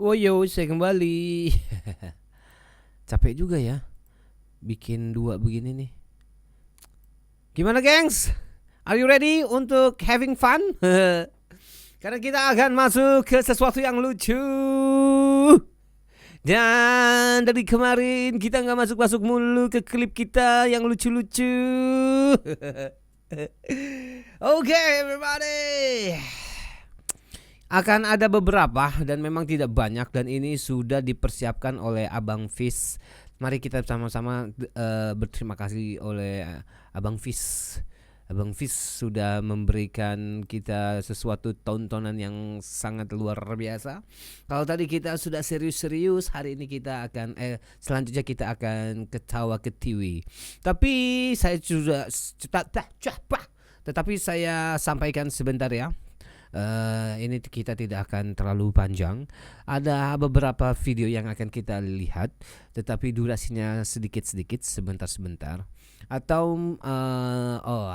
Woyo, saya kembali. Capek juga ya bikin dua begini nih. Gimana gengs? Are you ready untuk having fun? Karena kita akan masuk ke sesuatu yang lucu. Dan dari kemarin kita nggak masuk mulu ke klip kita yang lucu-lucu. Okay, everybody. Akan ada beberapa dan memang tidak banyak, dan ini sudah dipersiapkan oleh Abang Fis. Mari kita sama-sama berterima kasih oleh Abang Fis. Abang Fis sudah memberikan kita sesuatu tontonan yang sangat luar biasa. Kalau tadi kita sudah serius-serius, hari ini kita akan selanjutnya kita akan ketawa ketiwi. Tapi saya sudah tetapi saya sampaikan sebentar ya. Ini kita tidak akan terlalu panjang. Ada beberapa video yang akan kita lihat, tetapi durasinya sedikit-sedikit, sebentar-sebentar. Atau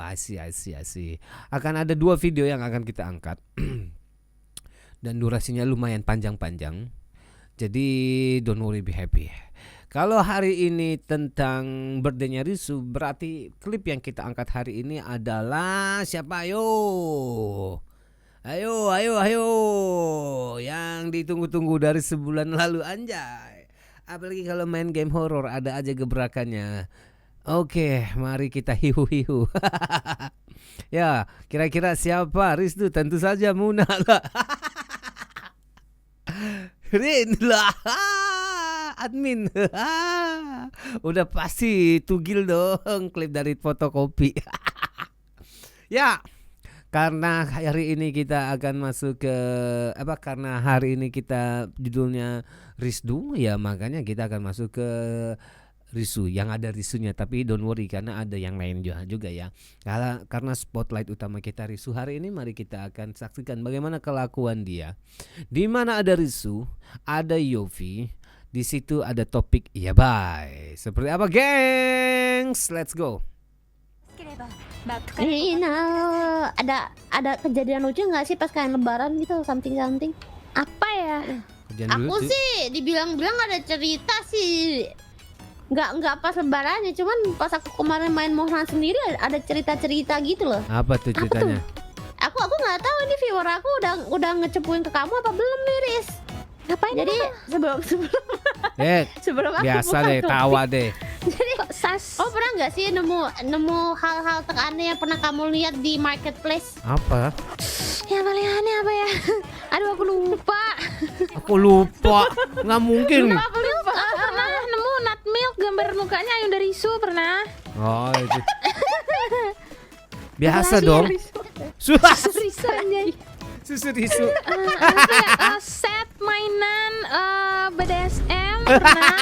I see. Akan ada 2 video yang akan kita angkat. Dan durasinya lumayan panjang-panjang. Jadi don't worry, be happy. Kalau hari ini tentang birthday-nya Risu, berarti klip yang kita angkat hari ini adalah siapa? Ayo, yang ditunggu-tunggu dari sebulan lalu, anjay. Apalagi kalau main game horror ada aja gebrakannya. Oke, mari kita hihu-hihu. Ya, kira-kira siapa? Risu, tentu saja Muna lah. Rin lah. Admin. Udah pasti tugil dong klip dari fotokopi. Ya. Karena hari ini kita akan masuk ke karena hari ini kita judulnya Risdu, ya makanya kita akan masuk ke Risu yang ada Risunya. Tapi don't worry, karena ada yang lain juga ya. Karena spotlight utama kita Risu hari ini, mari kita akan saksikan bagaimana kelakuan dia. Di mana ada Risu, ada Yofi, di situ ada topik ya bye. Seperti apa, gengs? Let's go. Ini ada kejadian lucu nggak sih pas kalian lebaran gitu, something? Apa ya? Aku sih dibilang-bilang ada cerita sih. Nggak pas lebarannya, cuman pas aku kemarin main Mohran sendiri ada cerita gitu loh. Apa tuh ceritanya? Aku nggak tahu ini viewer aku udah ngecepuin ke kamu apa belum nih, Riz? Ngapain? Jadi sebelum aku biasa buka deh, tawa deh. Jadi pernah nggak sih nemu hal-hal aneh yang pernah kamu lihat di marketplace? Apa? Yang paling aneh apa ya? Aduh, aku lupa. Nggak mungkin. Aku pernah nemu nut milk gambar mukanya Ayunda Risu pernah. Oh itu. Biasa dong. Susu Risu. Set mainan BDSM pernah.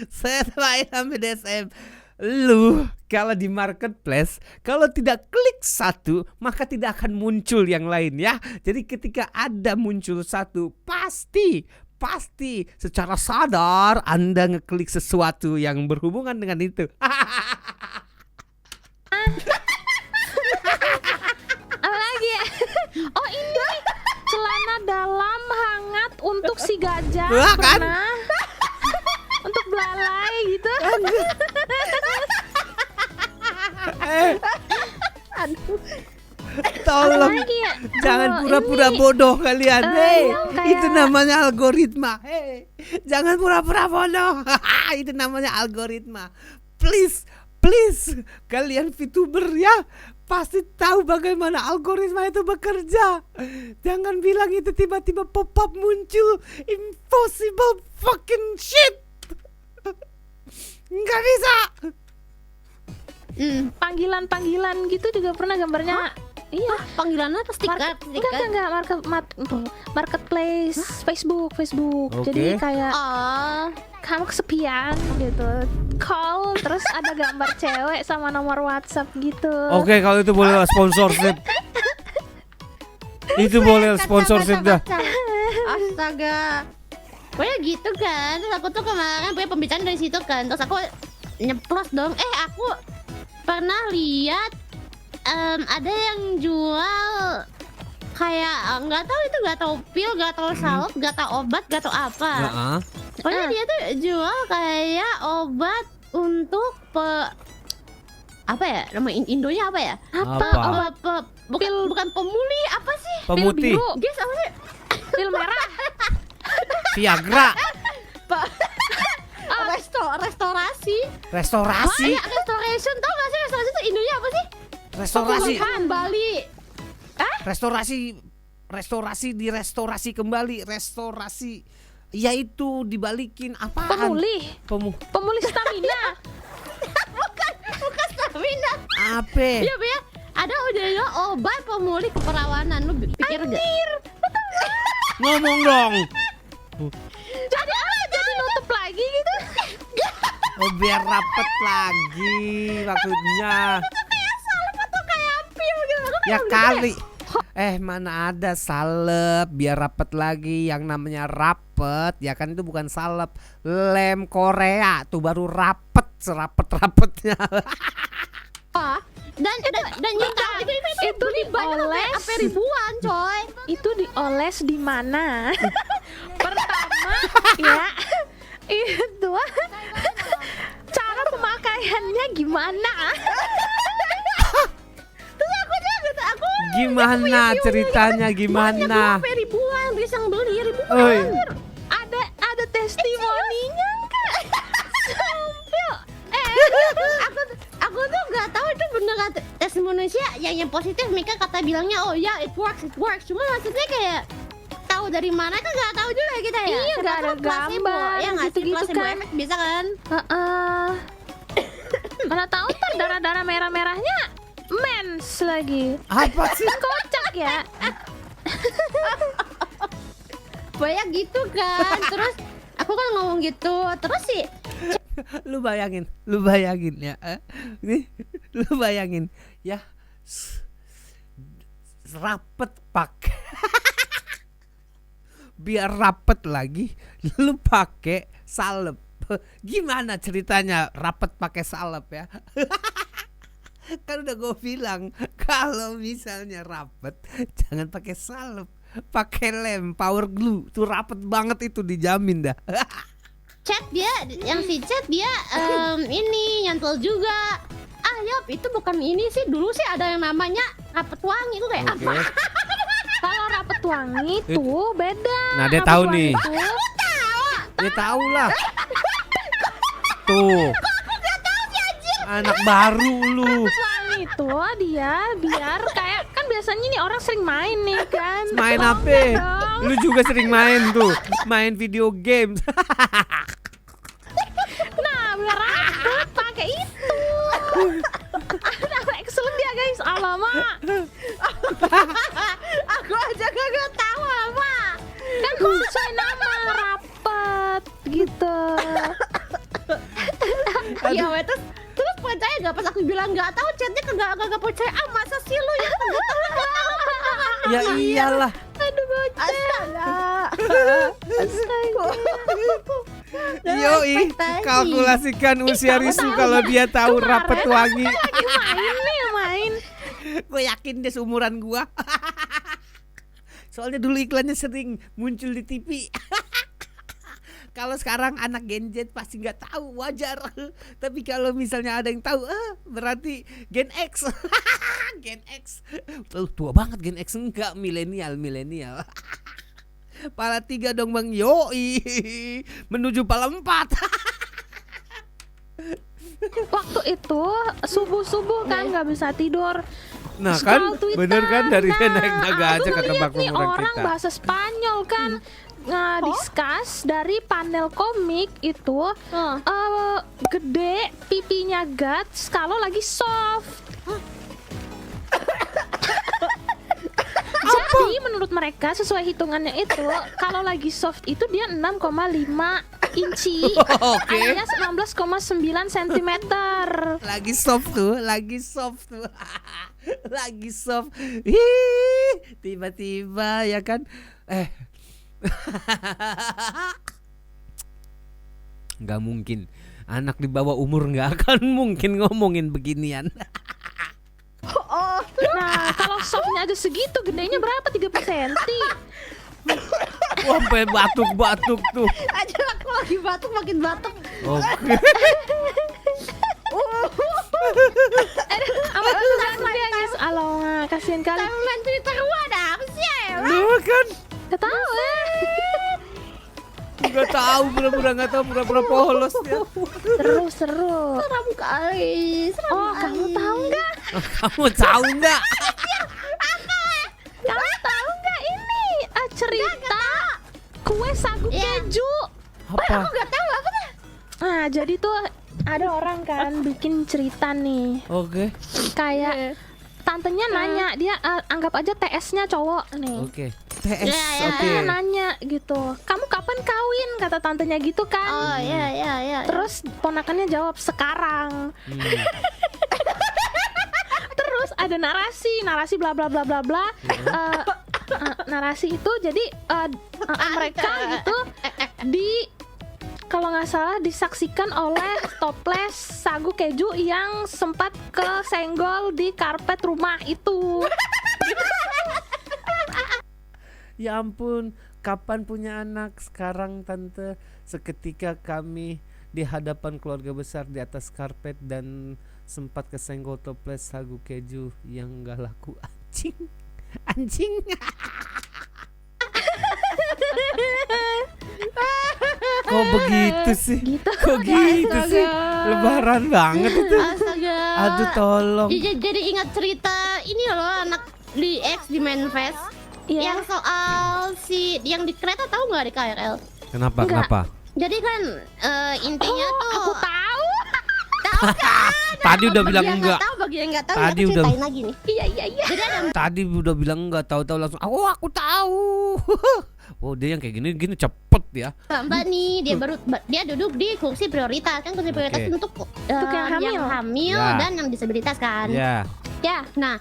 Set mainan BDSM. Lu kalau di marketplace, kalau tidak klik satu maka tidak akan muncul yang lain ya. Jadi ketika ada muncul satu, pasti secara sadar Anda ngeklik sesuatu yang berhubungan dengan itu. Apalagi ya? Oh, ini celana dalam hangat untuk si gajah. Wah, kan? Pernah. Untuk belalai gitu. Aduh. Tolong ya? jangan Oh, pura-pura ini. bodoh kalian. Kayak- Itu namanya algoritma. Jangan pura-pura bodoh. Itu namanya algoritma. Please kalian Vtuber ya, pasti tahu bagaimana algoritma itu bekerja. Jangan bilang itu tiba-tiba pop-up muncul. Impossible fucking shit. Nggak bisa. Panggilan gitu juga pernah gambarnya. Iya. Panggilannya apa? Stiker? Enggak marketplace Facebook. Oke. Jadi kayak kamu kesepian gitu, call terus ada gambar cewek sama nomor WhatsApp gitu. Oke, kalau itu boleh sponsorship. Itu boleh sponsorship dah. Astaga. Pokoknya gitu kan. Terus aku tuh kemarin punya pembicaraan dari situ kan. Terus aku nyeplos dong. Aku pernah lihat ada yang jual kayak nggak tahu itu, nggak tahu pil, nggak tahu salep, nggak tahu obat, nggak tahu apa. Pokoknya dia tuh jual kayak obat untuk apa ya, nama Indonya apa ya? Obat bukan pemulih, apa sih? Pemutih. Pil biru. Guys, apa sih? Pil merah. Viagra. Restorasi. Restorasi. Ya, restoration, tau gak sih restorasi itu Indonya apa sih? Restorasi. Kembali. Restorasi direstorasi kembali. Restorasi. Yaitu dibalikin apaan? Pemulih stamina. Bukan stamina. Apa? Iya, ya. Ada udah obat pemulih keperawanan. Lu pikir gak? Ngomong dong. Jadi apa? Jadi nutup lagi gitu? Oh, biar rapet lagi maksudnya. Kayak salep atau kayak pil gitu. Ya kali. Mana ada salep biar rapet lagi. Yang namanya rapet ya kan itu bukan salep. Lem Korea tuh baru rapet, serapet-rapetnya. Dan itu dioles apa ribuan, coy. Itu dioles di mana? Pertama ya itu cara pemakaiannya gimana? Terus aku Gimana ceritanya gimana? ribuan, bisa beli ribuan. Oi. Ada testimoninya enggak? Sumpil. Aku tuh nggak tahu itu bener kata testimoninya yang positif. Mereka kata bilangnya oh ya it works. Cuma maksudnya kayak tahu dari mana kan nggak tahu juga kita ya. Iya, nggak ada gambar ya nggak sih, gitu-gitu placebo kan. effect bisa kan? Mana tahu ntar darah-darah merah-merahnya mens lagi. Apa sih? Kocak ya. Banyak gitu kan. Terus aku kan ngomong gitu. Terus sih Lu bayangin ya. Nih, lu bayangin ya. Rapet pakai biar rapet lagi lu pakai salep. Gimana ceritanya rapet pakai salep ya? Kan udah gue bilang kalau misalnya rapet jangan pakai salep, pakai lem power glue tuh rapet banget itu dijamin dah. chat dia ini nyantol juga. Yop, itu bukan ini sih, dulu sih ada yang namanya rapet wangi. Itu kayak apa? Kalau rapet wangi tuh beda. Nah, dia Rapet tahu wangi nih. tuh Dia tahu lah. Tuh. Anak baru lu. wangi tuh dia biar kayak kan biasanya nih orang sering main nih kan. Main Bangga apa? dong. Lu juga sering main tuh. Main video game. Nah, biar rapet pakai itu. Anak excellent dia guys, alamak. Aku aja gak tahu apa. Kan sesuai nama rapet gitu. Ya weh, terus percaya gak pas aku bilang nggak tahu, chatnya kagak percaya. Masa sih lu ya? Ya iyalah. Aduh bocah. Astaga. Yoi, kalkulasikan usia Risu kalau dia tahu rapet wangi. Lagi main. Gue yakin dia seumuran gua. Soalnya dulu iklannya sering muncul di TV. Kalau sekarang anak Gen Z pasti nggak tahu, wajar. Tapi kalau misalnya ada yang tahu, berarti Gen X. Gen X. Tua banget Gen X, enggak, milenial. Pala 3 dong Bang. Yoi. Menuju pala 4. Waktu itu subuh-subuh kan nggak bisa tidur. Nah kan, Scroll Twitter. bener kan dari naik naga aja aku kata ngeliat nih orang orang kita. bahasa Spanyol kan discuss dari panel komik itu gede pipinya guts kalau lagi soft. Jadi menurut mereka sesuai hitungannya itu kalau lagi soft itu dia 6,5 inci Oke. alias 16,9 cm. Lagi soft tuh. Lagi soft. Ih, tiba-tiba ya kan. Nggak mungkin. Anak di bawah umur nggak akan mungkin ngomongin beginian. Oh, Nah, kalau softnya aja segitu, gedenya berapa? 30 cm. Wah, sampai batuk-batuk tuh. Aja aku lagi batuk makin batuk. Oke. Apa tuh dia guys? Alamak, kasihan kali. Main Twitter gua ada apa sih ya? Lu kan Gak tahu ya. nggak tahu, pura-pura polos dia. Seru. Seram kali. Oh, kamu tahu nggak? Kamu tahu nggak? Kamu tahu nggak ini cerita kue sagu keju? Apa? Aku nggak tahu apa tuh. Nah, jadi tuh ada orang kan bikin cerita nih. Oke. Kayak tantenya nanya, dia anggap aja TS-nya cowok nih. Oke. TS. Ya. Oke. Dia nanya gitu, kamu kapan kawin? Kata tantenya gitu kan. Oh ya. Terus ponakannya jawab sekarang. Terus ada narasi bla bla bla bla bla. Narasi itu jadi mereka gitu kalau nggak salah disaksikan oleh toples sagu keju yang sempat kesenggol di karpet rumah itu. Ya ampun, kapan punya anak? Sekarang tante, seketika kami di hadapan keluarga besar di atas karpet dan sempat kesenggol toples sagu keju yang gak laku. Anjing. Kok begitu sih? Gitu. Kok gitu sih? Lebaran banget itu. Astaga. Aduh tolong. Jadi ingat cerita ini loh, anak di X di Manfest. Iya. Yang soal yang di kereta, tahu nggak, di KRL? Kenapa? Enggak. Kenapa? Jadi kan intinya tuh Aku tahu. tahu kan? Tadi udah bilang Bagi yang enggak. nggak tahu, bagi yang nggak tahu, Tadi aku udah- ceritain lagi nih. Iya. Jadi ada Tadi udah bilang enggak, tahu-tahu langsung. Oh, aku tahu. Oh, dia yang kayak gini cepet ya. Mbak nih, dia duduk di kursi prioritas. Kan kursi prioritas Oke. untuk yang hamil. Ya. dan yang disabilitas kan. Ya. Ya. Nah,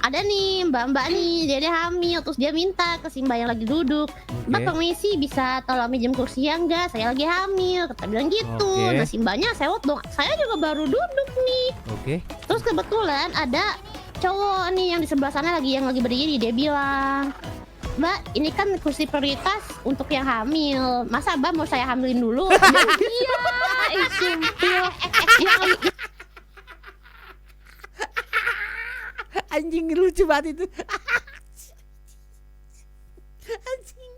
ada nih mbak-mbak nih, dia hamil, terus dia minta ke si mbak yang lagi duduk, Mbak permisi bisa tolong minjem kursinya enggak, saya lagi hamil, kata bilang gitu. Oke. Nah si mbaknya sewot dong, saya juga baru duduk nih. Oke. Terus kebetulan ada cowok nih yang di sebelah sana yang lagi berdiri, dia bilang, Mbak ini kan kursi prioritas untuk yang hamil, masa Mbak mau saya hamilin dulu? Iya, simpel. Anjing lucu banget itu. Anjing.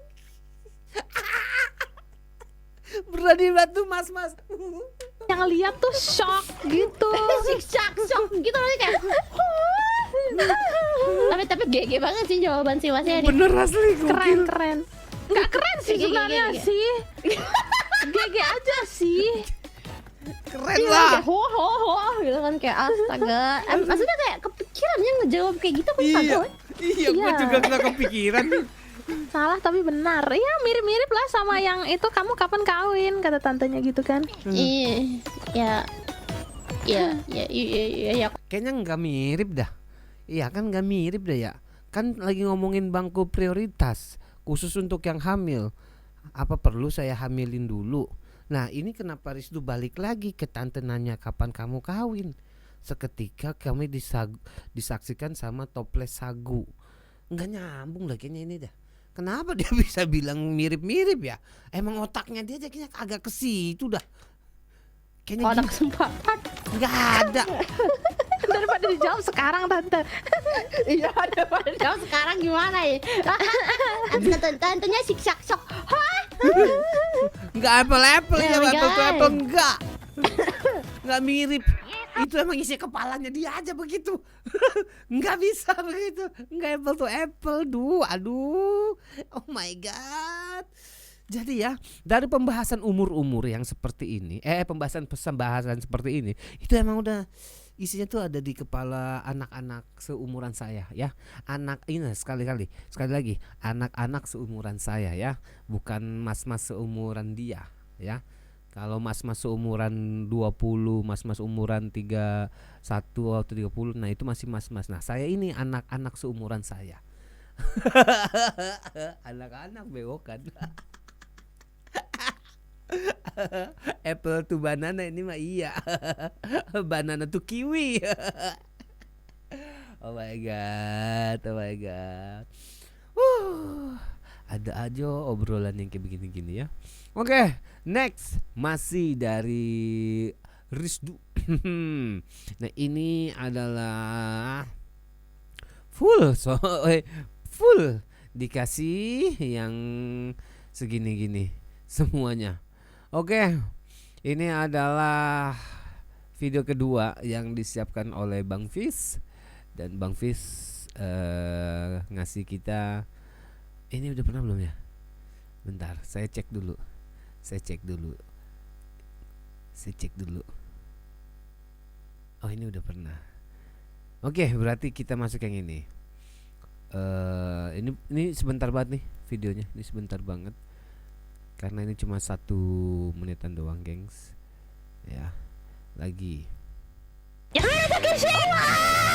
Berani banget tuh mas-mas. Yang lihat tuh shock gitu. Shock gitu loh kayak. Tapi GG banget sih jawaban si Mas Eri. Bener asli gokil. Keren. Nggak keren sih sebenarnya Gege. sih. GG aja sih. Keren Iya, lah. kayak ho gitu kan, kayak astaga. Maksudnya kayak kepikirannya ngejawab kayak gitu kan Iya. kagak. Iya, gue Iya. juga nggak kepikiran. Salah tapi benar. Ya mirip-mirip lah sama yang itu, kamu kapan kawin? Kata tantenya gitu kan. Iya. Ya. Kayaknya nggak mirip dah. Iya kan nggak mirip dah ya. Kan lagi ngomongin bangku prioritas khusus untuk yang hamil. Apa perlu saya hamilin dulu? Nah ini kenapa Risu balik lagi ke tante nanya kapan kamu kawin? Seketika kami disaksikan sama toples sagu. Nggak nyambung lah kayaknya ini dah. Kenapa dia bisa bilang mirip-mirip ya? Emang otaknya dia aja kayaknya agak ke situ dah. Kayaknya Ada kesempatan. nggak ada. Daripada dijawab sekarang tante. Iya, daripada jawab sekarang gimana ya? Tantenya siksak sok. Nggak apple-apple ya, Enggak. apple-apple enggak. Nggak mirip. Itu emang isi kepalanya dia aja begitu. Nggak bisa begitu. Nggak apple to apple. Aduh. Oh my god. Jadi ya, dari pembahasan umur-umur yang seperti ini, pembahasan seperti ini, itu emang udah isinya tuh ada di kepala anak-anak seumuran saya ya. Anak ini sekali lagi, anak-anak seumuran saya ya, bukan mas-mas seumuran dia ya. Kalau mas-mas seumuran 20, mas-mas umuran 31 atau 30, nah itu masih mas-mas. Nah, saya ini anak-anak seumuran saya. Anak-anak bewokan. Apple to banana ini mah iya. Banana to kiwi. Oh my god, oh my god. Ada aja obrolan yang kayak begini-gini ya. Oke, next masih dari Risu. Nah ini adalah full dikasih yang segini-gini semuanya. Oke, ini adalah video kedua yang disiapkan oleh Bang Fis. Dan Bang Fis ngasih kita. Ini udah pernah belum ya? Bentar, saya cek dulu. Oh ini udah pernah. Oke, berarti kita masuk yang ini. Ini sebentar banget nih videonya. Ini sebentar banget. Karena ini cuma 1 menitan doang, gengs. Ya, lagi.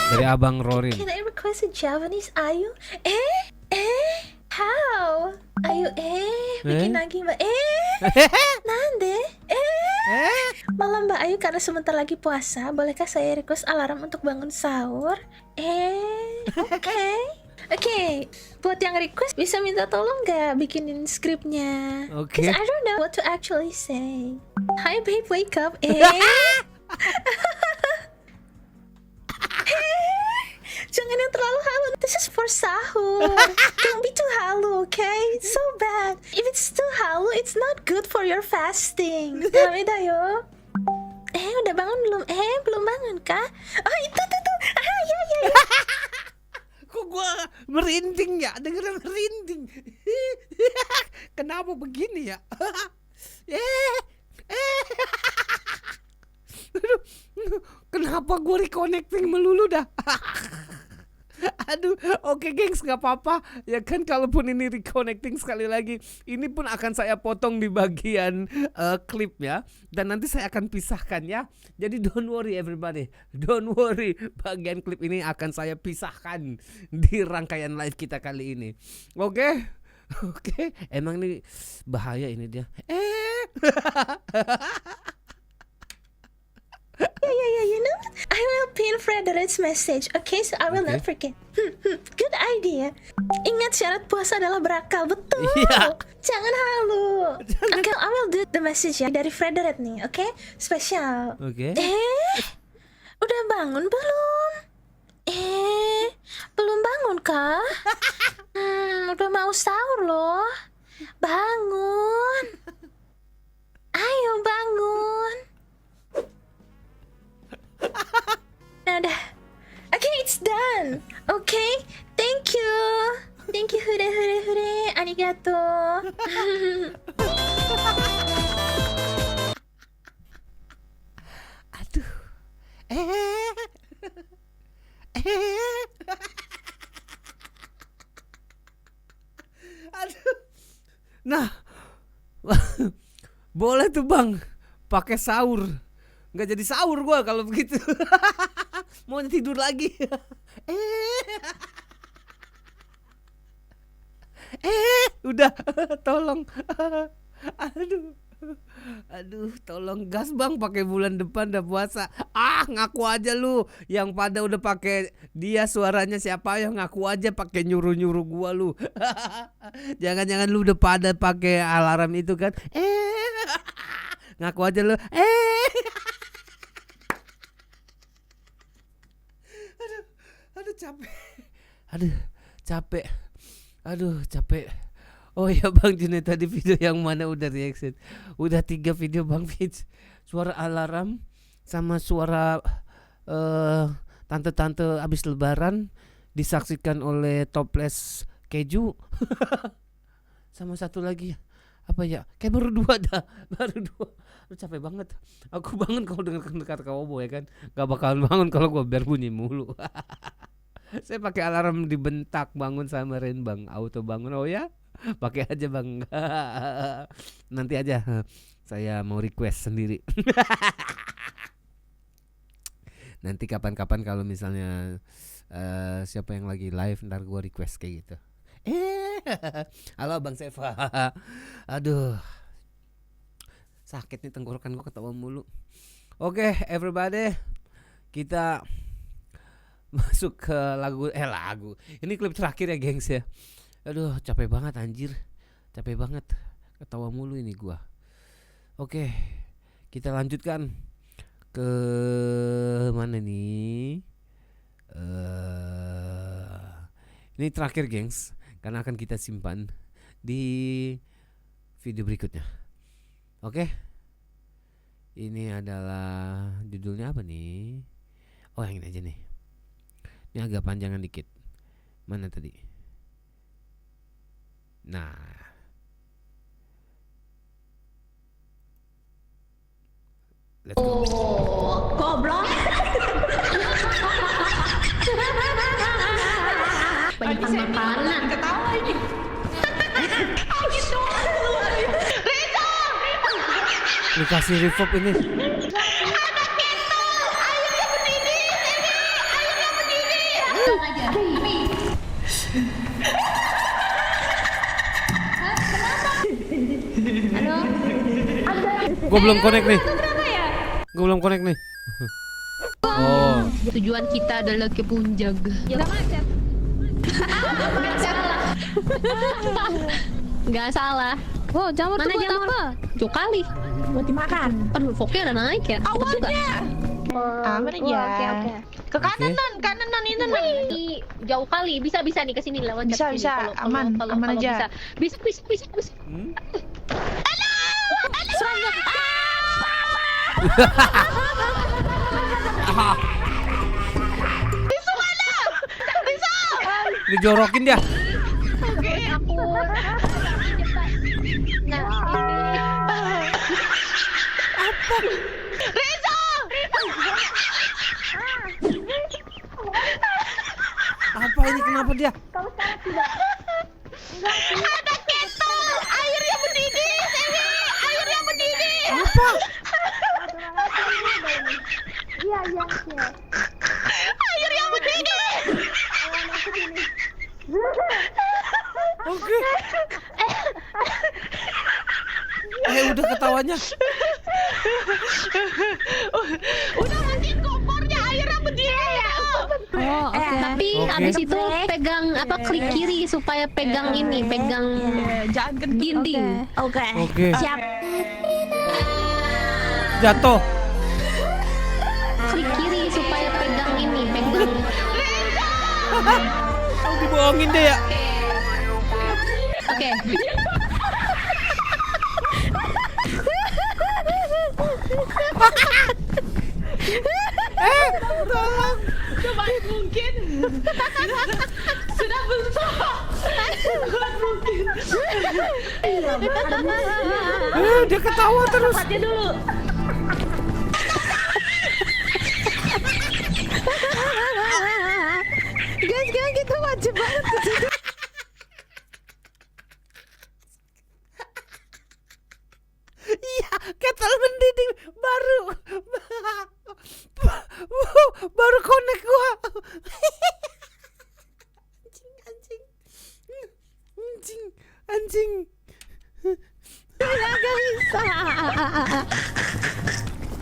Dari Abang Rorin. Can I request a Japanese ayu? How? Ayu bikin lagi Mbak. Nande? Malam Mbak Ayu karena sebentar lagi puasa, bolehkah saya request alarm untuk bangun sahur? Oke. Buat yang request bisa minta tolong nggak bikinin skripnya? Oke. 'Cause I don't know what to actually say. Hi babe, wake up. Jangan yang terlalu halu. This is for sahur. Don't be too halu, okay? It's so bad. If it's too halu, it's not good for your fasting. Beda yo. Udah bangun belum? Belum bangun kah? Oh itu tuh. Ya. Kok gua merinding ya? Dengerin merinding. Kenapa begini ya? Aduh, kenapa gue reconnecting melulu dah? Aduh, oke gengs, nggak apa-apa ya kan, kalaupun ini reconnecting sekali lagi, ini pun akan saya potong di bagian klip ya, dan nanti saya akan pisahkan ya. Jadi don't worry everybody, don't worry, bagian klip ini akan saya pisahkan di rangkaian live kita kali ini. Oke, emang ini bahaya ini dia. Yeah, you know what? I will pin Frederick's message, okay? So I will not forget. Good idea. Ingat syarat puasa adalah berakal, betul. Iya. Jangan halu. Okay, I will do the message ya dari Frederick nih, okay? Spesial. Oke. Udah bangun belum? Belum bangun kah? Udah mau sahur loh. Bangun. Ayo bangun. Nah, udah. Okay, it's done. Okay, thank you. Hure. Arigato. Aduh. Aduh. Nah. Boleh tuh Bang, pakai sahur. Nggak jadi sahur gua kalau begitu. Mau tidur lagi. Udah, tolong. Aduh, tolong gas Bang, pakai bulan depan udah puasa. Ngaku aja lu. Yang pada udah pakai dia suaranya siapa, yang ngaku aja pakai nyuruh-nyuruh gua lu. Jangan-jangan lu udah pada pakai alarm itu kan. Ngaku aja lu. Aduh capek. Oh ya Bang Junet, tadi video yang mana udah reaction. Udah 3 video Bang Fitz. Suara alarm sama suara tante-tante abis lebaran disaksikan oleh toples keju. Sama satu lagi apa ya? Kayak baru 2 dah. Baru 2. Lu capek banget. Aku bangun kalau dengar cowboy ya kan. Gak bakalan bangun kalau gua biar bunyi mulu. Saya pakai alarm dibentak bangun sama Ren Bang, auto bangun. Oh ya, pakai aja Bang. Nanti aja saya mau request sendiri. Nanti kapan-kapan kalau misalnya siapa yang lagi live ntar gua request kayak gitu. Halo Bang Seva. Aduh, sakit nih tenggorokan gua ketawa mulu. Oke, everybody, kita masuk ke lagu. Ini klip terakhir ya gengs ya. Aduh capek banget anjir. Capek banget. Ketawa mulu ini gua. Oke, kita lanjutkan ke mana nih? Ini terakhir gengs, karena akan kita simpan di video berikutnya. Oke. Ini adalah judulnya apa nih? Oh yang ini aja nih. Ini agak panjangan dikit. Mana tadi? Nah, let's go. Goblok. Banyak makanan. Ketawa ini. Dikasih reverb ini. Gue belum connect nih. Gue belum connect nih. Oh. Tujuan kita adalah ke Punjab. Ya macet. Gak salah. Wow, jamur tuh buat apa? Tuh kali. Buat dimakan. Aduh, voknya udah naik ya. Awalnya. Aman aja. Oke. Ke kanan ini nan. Jauh kali. Bisa nih ke sini lewat Bisa, sini. bisa. Aman aja. Bisa. Serangga. Dijorokin dia. Aku. Nah, Apa ini kenapa dia? Ada kettle. Air yang mendidih. Air yang mendidih. Apa? Iya. Air yang mendidih. Oke. Udah ketawanya. Udah matiin kompornya, air yang mendidih. Oh, oke. tapi Oke. abis itu pegang klik kiri supaya pegang ini, pegang Jangan gendut. dinding. Oke. Oke. Siap. Jatuh. Klik kiri supaya pegang ini, pegang. Oh, dibohongin deh ya. Oke. Tolong. Sebaik mungkin. Sudah berusaha. Kuat mungkin. Dia ketawa terus. Tempatnya dulu. Guys, kita wajib banget ke situ. Iya, kettle mendidih baru. Baru connect gua. Anjing.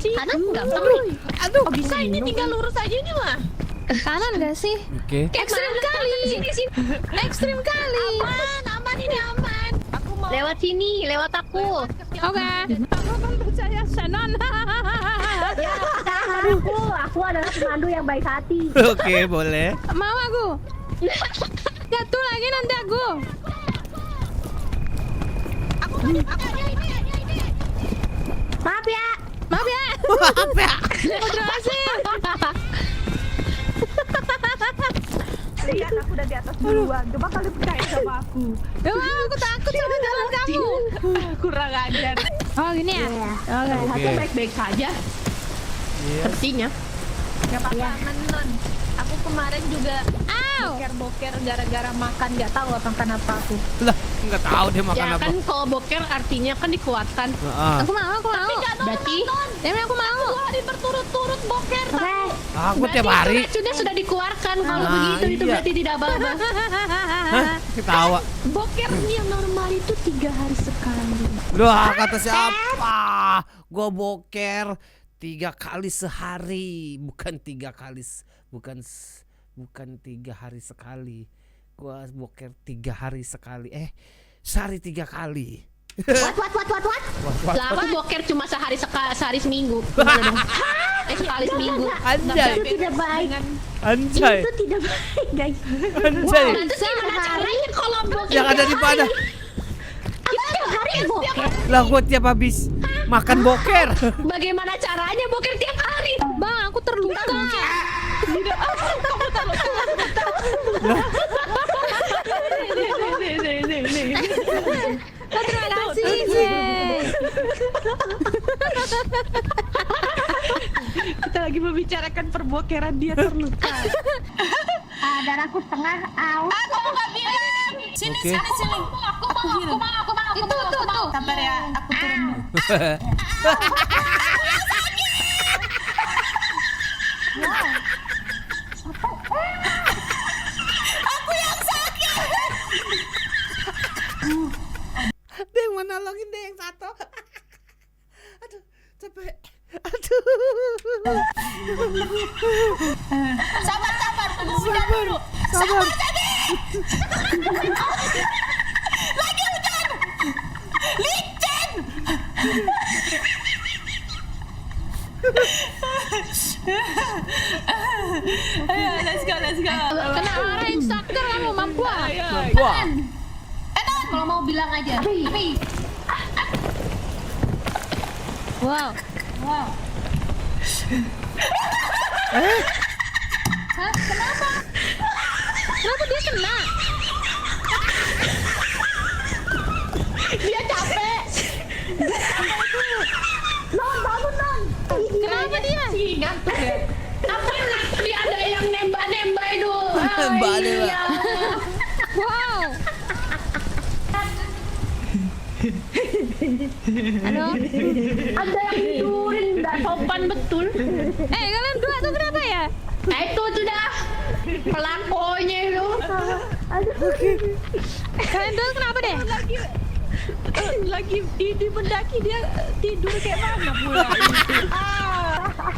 Kanan gampang nih. Aduh. Oh, bisa ini tinggal lurus aja ini mah. Kanan gak sih? Oke. Ekstrim kali. Sini. Ekstrim kali. Aman ini aman. Aku mau Lewat sini, lewat aku. Oke. Aku akan percaya Shannon. Aku adalah pemandu yang baik hati. Oke, boleh. Mau aku. Jatuh lagi nanti aku. ini. Maaf ya. Maaf ya. Apa ya? Terima kasih. Lihat aku udah di atas duluan. Coba kalian percaya sama aku. Aku takut sama jalan kamu. Kurang ajar. Oh gini ya. Oke. Aku baik-baik saja. Sepertinya. Gak apa-apa, non. Aku kemarin juga boker-boker gara-gara makan, nggak tahu makan apa aku. Lah, nggak tahu dia makan Ya apa. kan kalau boker artinya kan dikuatkan. Heeh. Aku mau. Berarti Demi aku mau. 2 hari berturut-turut boker. Aku tiap hari. Racunnya sudah dikeluarkan. Kalau Ah, begitu itu iya. berarti tidak apa-apa. Hah? Ketawa. Boker yang normal itu 3 hari sekali. Doa kata siapa? Gua boker 3 kali sehari, bukan 3 kali, bukan bukan 3 hari sekali. Gua boker 3 hari sekali. Sehari 3 kali. What? Lah aku boker cuma sehari seminggu. Sekali seminggu. Anjay. Itu tidak baik. Anjay. Itu tidak baik, guys. Anjay. Itu gimana caranya kalau boker? Yang ada di mana? Kita tiap hari boker. Lah gua tiap habis makan boker. Bagaimana caranya boker tiap hari? Bang, aku terluka. Terima kasih. Kita lagi membicarakan perbokeran dia terluka. Darahku setengah aus. Aku nggak bilang. Sini. Aku mau. Sabar ya, aku turun dulu. Dia yang mana nolongin deh yang satu. Aduh, capek. Aduh. Sabar, tunggu hujan dulu. Sabar. Lagi hujan. Licin. Ayo, let's go. Kena arah instructor kamu mampu. Wah. Kalau mau bilang aja. Tapi Wow. wow. Hah? Kenapa? Kenapa dia kena? Dia capek. Bangun. Kenapa dia? Ngantuk ya. Apa nanti ada yang nembak itu? Mbak nembak. Iya. Wow. Halo. Ada yang tidurin, nggak sopan betul. Kalian dua tuh kenapa ya? Itu sudah pelakunya itu. Kalian dua kenapa deh? Lagi di mendaki dia tidur kayak mana pula itu.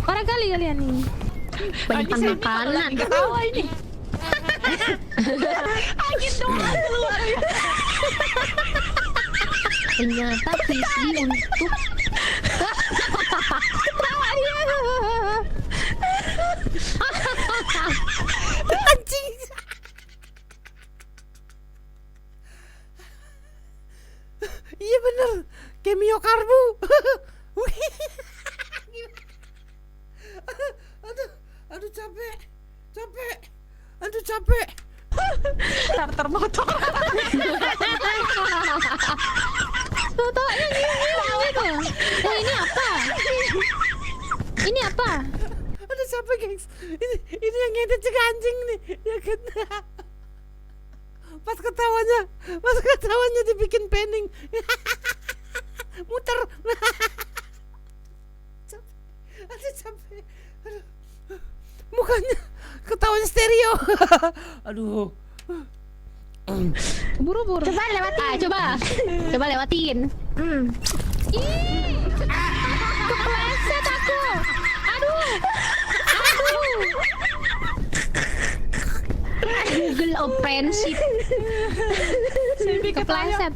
Orang kali kalian nih. Banyak makanan. Ketawa ini. Angin doang keluar. Ternyata visi untuk Ketawa dia. Anjing. Iya bener. Cameo karbu. Aduh capek. Aduh capek. Starter motor. Totoknya gini. Ini apa? Ini apa? Aduh capek gengs. Ini yang ngedit juga anjing nih. Ya kena. Pas ketawanya dibikin pening. Muter. Aduh capek. Aduh. Mukanya ketawanya stereo. Aduh. Buru-buru. coba lewatin. Coba lewatin. Ih. Kepleset aku. Aduh. Google offensive. Kepleset.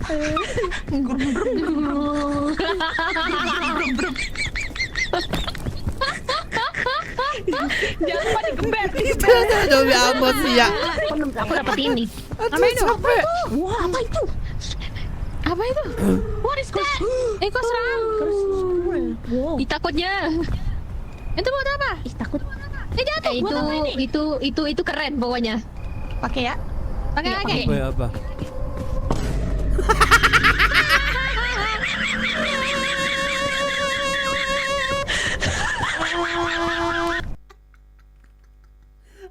Jangan lupa digebet. Itu udah emosi ya. Aku dapat ini. Aduh capek. Wah, apa itu? Apa itu? What is that? Kok serang? Wow. Takutnya. Itu buat apa? Ih, takut. Jatuh. Buat apa ini? Itu keren pokoknya. Pakai ya. Pakai. Apa ya apa?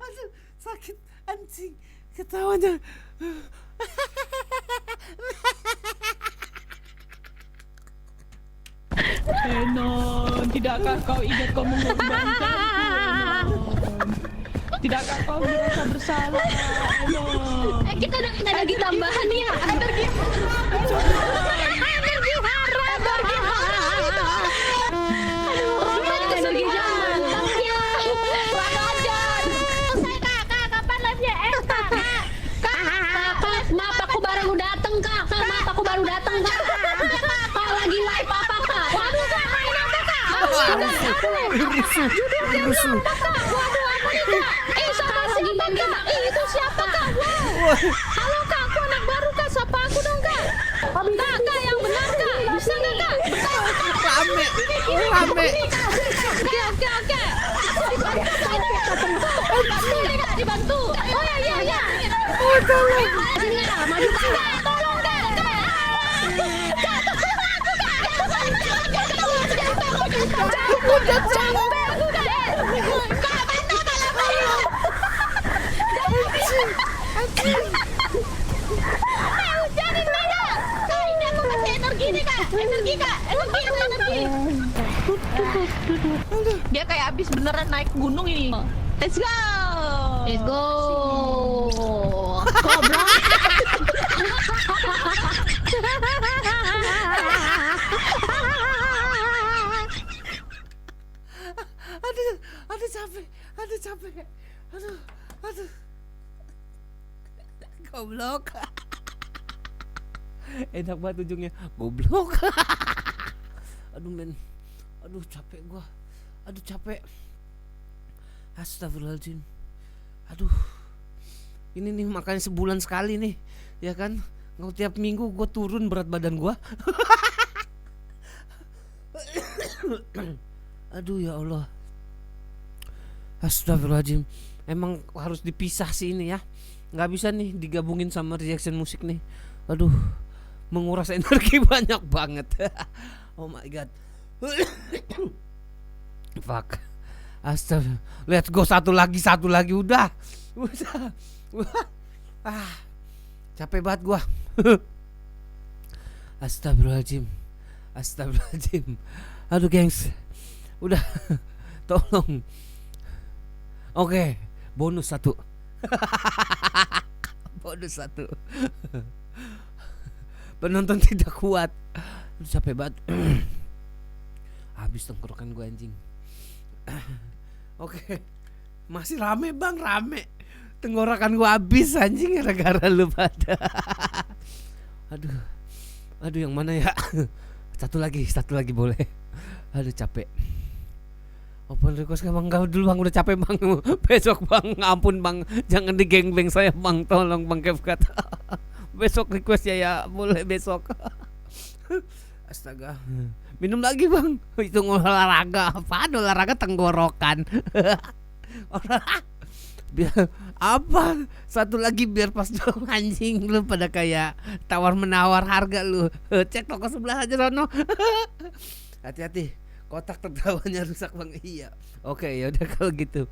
Aduh sakit anjing ketawanya. Enon, tidakkah kau ingat kau mengorbankanku? Enon? Tidakkah kau merasa bersalah? Enon. Kita ada lagi tambahan nih. Energi Risu. Waduh, apa nih kak? Sama siapa kak? Itu siapa kak? Wow. Halo kak, aku anak baru kak. Sapa aku dong kak. Kak, yang benar kak. Bisa nggak kak? Rame. Oke. Dibantu. Oh ya. Oh, tolong. Maju kak. Tolong kak. Udah tolong. Dia kayak abis beneran naik gunung ini. Let's go. Let's go. Aduh capek. Aduh. Goblok. Enak banget ujungnya. Goblok. Aduh men. Aduh capek gua. Aduh capek. Astagfirullahaladzim. Aduh. Ini nih makanya sebulan sekali nih, ya kan? Nggak tiap minggu gua turun berat badan gua. Aduh ya Allah. Astagfirullahaladzim. Emang harus dipisah sih ini ya. Nggak bisa nih digabungin sama reaction musik nih. Aduh, menguras energi banyak banget. Oh my god. Fuck. Astaga. Let's go, satu lagi udah. Capek banget gua. Astagfirullahaladzim. Aduh gengs. Udah. Tolong. Oke, bonus 1. Bonus 1. Penonton tidak kuat. Aduh, capek banget. Habis tenggorokan gue anjing. Oke. Masih rame bang, rame. Tenggorokan gue habis anjing gara-gara lu pada. Aduh yang mana ya? Satu lagi boleh. Aduh capek. Open request bang, enggak dulu bang, udah capek bang. Besok bang, ampun bang, jangan digengbeng saya bang, tolong bang Kevkat. Besok request ya boleh besok. Astaga, minum lagi bang. Itu olahraga, apaan olahraga tenggorokan. Biar apa? Satu lagi biar pas dong anjing, lu pada kayak tawar menawar harga lu. Cek toko sebelah aja Rono. Hati-hati. Kotak tertawanya rusak bang. Iya. Oke ya udah kalau gitu.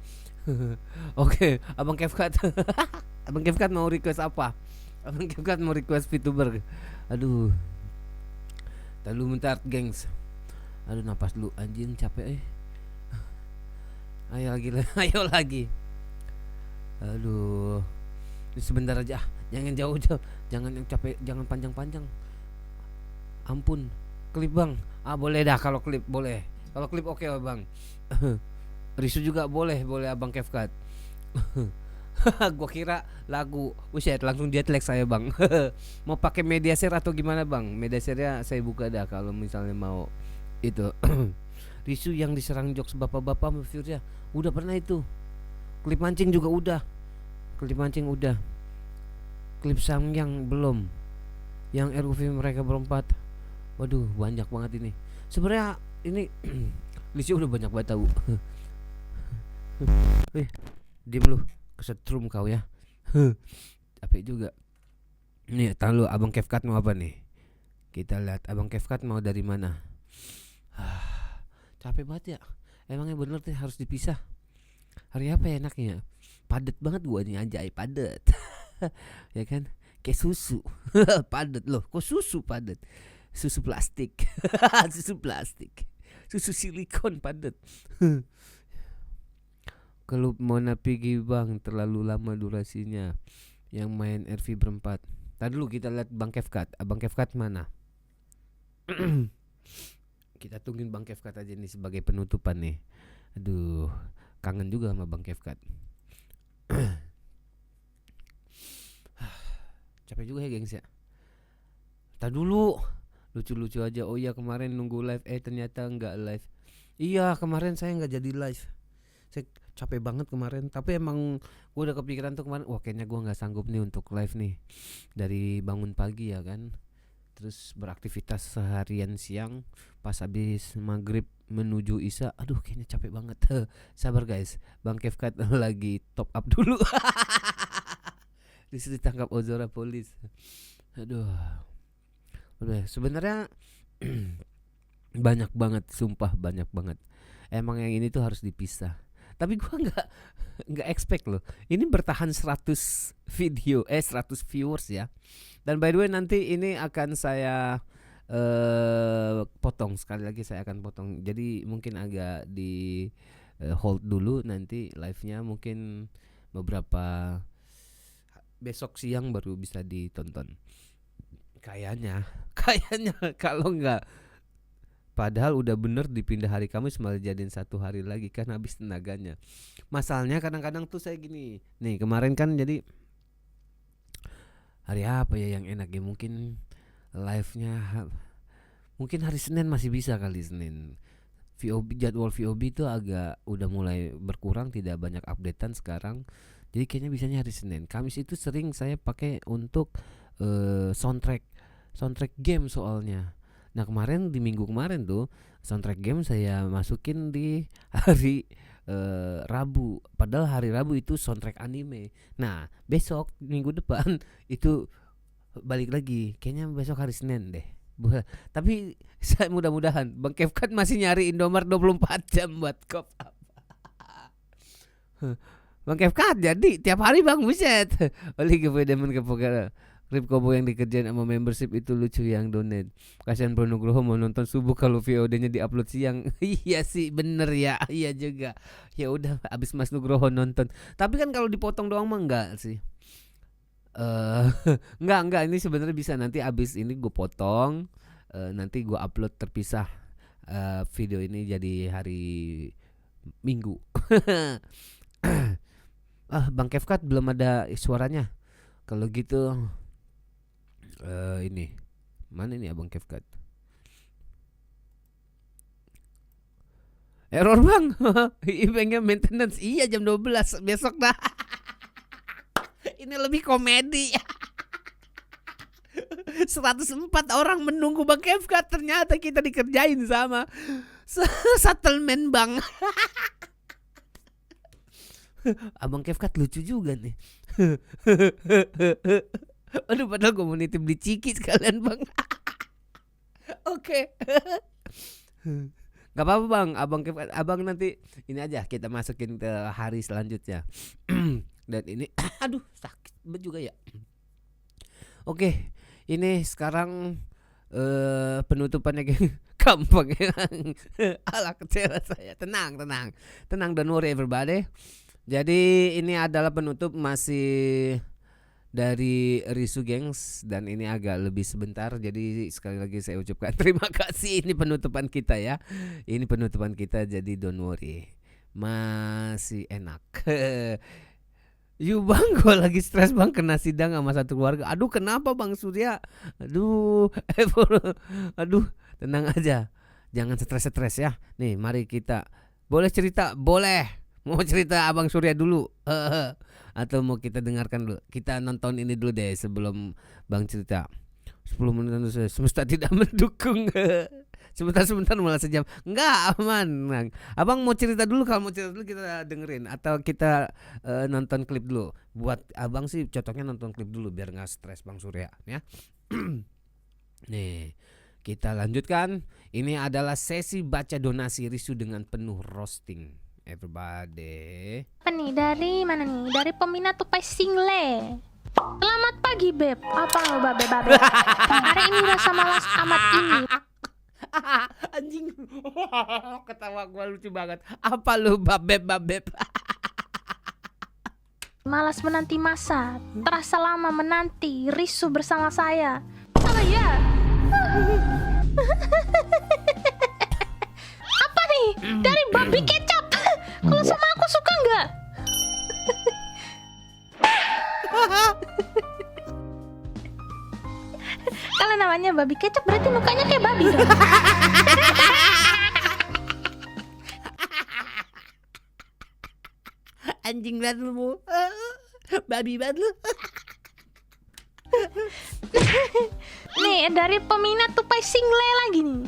Oke, Abang Kevkat. Abang Kevkat mau request apa? Abang Kevkat mau request Vtuber. Aduh. Lalu bentar gengs. Aduh napas dulu anjing capek Ayo lagi. Aduh. Ini sebentar aja. Jangan jauh-jauh. Jangan yang capek, jangan panjang-panjang. Ampun. Klip bang. Boleh dah kalau klip boleh. Kalau klip oke bang. Risu juga boleh abang Kevkat. Gua kira lagu. Buset langsung jet lag saya bang. Mau pakai media share atau gimana bang? Media share-nya saya buka dah kalau misalnya mau itu. Risu yang diserang jokes bapak-bapak ya. Udah pernah itu. Klip mancing juga udah. Klip Samyang belum. Yang RUV mereka berempat. Waduh banyak banget ini. Sebenarnya ini Risu udah banyak banget tahu. Diem lu, kesetrum kau ya. Capek juga. Nih, tahan lu Abang Kevkat mau apa nih? Kita lihat Abang Kevkat mau dari mana. Capek banget ya. Emangnya bener nih harus dipisah. Hari apa ya enaknya? Padet banget gua nih anjay, padet. Ya kan? Kayak susu. Padet loh, kok susu padet? Susu plastik. Susu silikon padet. Klub Mona Pigi bang, terlalu lama durasinya. Yang main RV berempat. Tadi dulu kita lihat Bang Kevkat. Abang Kevkat mana? Kita tungguin Bang Kevkat aja nih sebagai penutupan nih. Aduh, kangen juga sama Bang Kevkat. Capek juga ya gengs ya. Tadi dulu lucu-lucu aja. Oh iya kemarin nunggu live ternyata enggak live. Iya, kemarin saya nggak jadi live. Saya capek banget kemarin. Tapi emang gue udah kepikiran tuh kemarin. Wah, kayaknya gue nggak sanggup nih untuk live nih. Dari bangun pagi ya kan. Terus beraktivitas seharian siang. Pas habis maghrib menuju isya. Aduh, kayaknya capek banget. Sabar guys. Bang Kevkat lagi top up dulu. Risu ditangkap Ozora polis. Aduh. Udah, sebenarnya banyak banget, sumpah banyak banget. Emang yang ini tuh harus dipisah. Tapi gua nggak expect loh. Ini bertahan 100 video, 100 viewers ya. Dan by the way nanti ini akan saya potong, sekali lagi saya akan potong. Jadi mungkin agak di hold dulu, nanti live-nya mungkin beberapa besok siang baru bisa ditonton. Kayaknya kalau enggak, padahal udah bener dipindah hari Kamis malah jadiin 1 hari lagi kan habis tenaganya. Masalahnya kadang-kadang tuh saya gini. Nih kemarin kan jadi hari apa ya yang enak ya, mungkin live-nya mungkin hari Senin masih bisa kali Senin. Jadwal VOB itu agak udah mulai berkurang, tidak banyak updatean sekarang. Jadi kayaknya bisanya hari Senin. Kamis itu sering saya pakai untuk soundtrack game soalnya. Nah kemarin di minggu kemarin tuh soundtrack game saya masukin di hari Rabu. Padahal hari Rabu itu soundtrack anime. Nah besok minggu depan itu balik lagi. Kayaknya besok hari Senin deh. Tapi saya mudah-mudahan Bang Kevkat masih nyari Indomaret 24 jam buat kop. Bang Kevkat jadi tiap hari Bang, buset. Oleh kepedeman kepokara Rip Kobo yang dikerjain sama membership itu lucu yang donate. Kasihan Bro Nugroho mau nonton subuh kalau VOD-nya diupload siang. Iya sih bener ya. Iya juga. Ya udah abis Mas Nugroho nonton. Tapi kan kalau dipotong doang mah enggak sih. Enggak ini sebenarnya bisa, nanti abis ini gue potong. Nanti gue upload terpisah video ini jadi hari Minggu. Bang Kevkat belum ada suaranya. Kalau gitu ini mana ini Abang Kevkat? Error Bang. Eventnya maintenance. Iya jam 12 besok dah. Ini lebih komedi. 104 orang menunggu Bang Kevkat, ternyata kita dikerjain sama settlement Bang. Abang Kevkat lucu juga nih. Aduh padahal community beli ciki sekalian Bang. Oke. Gak apa-apa Bang, Abang nanti ini aja kita masukin ke hari selanjutnya. Dan ini aduh sakit juga ya. Oke, ini sekarang penutupannya gampang ya. Alah kecewa saya. Tenang, don't worry everybody. Jadi ini adalah penutup masih dari Risu Gengs, dan ini agak lebih sebentar. Jadi sekali lagi saya ucapkan terima kasih. Ini penutupan kita ya. Ini penutupan kita, jadi don't worry. Masih enak. Yuk Bang, gue lagi stres Bang, kena sidang sama satu keluarga. Aduh kenapa Bang Surya? Aduh tenang aja. Jangan stres ya. Nih mari kita. Boleh cerita? Boleh. Mau cerita Abang Surya dulu? Atau mau kita dengarkan dulu? Kita nonton ini dulu deh sebelum Bang cerita. 10 menit semesta tidak mendukung. Sebentar malah sejam. Enggak, aman. Abang mau cerita dulu? Kalau mau cerita dulu kita dengerin, atau kita nonton klip dulu. Buat Abang sih cocoknya nonton klip dulu biar gak stres Bang Surya ya. Nih kita lanjutkan. Ini adalah sesi baca donasi Risu dengan penuh roasting. Everybody. Apa nih, dari mana nih? Dari peminat tupai single. Selamat pagi Beb. Apa lo babe? Hari ini rasa malas amat ini. Anjing. Ketawa gua lucu banget. Apa lu babeb? Malas menanti masa. Terasa lama menanti Risu bersama saya. Oh ya. Apa nih? Dari babi kecap. Kalau sama aku suka nggak? Kalau namanya babi kecap berarti mukanya kayak babi dong. Anjing banget lu. Babi banget lu. Nih dari peminat tupai single lagi nih.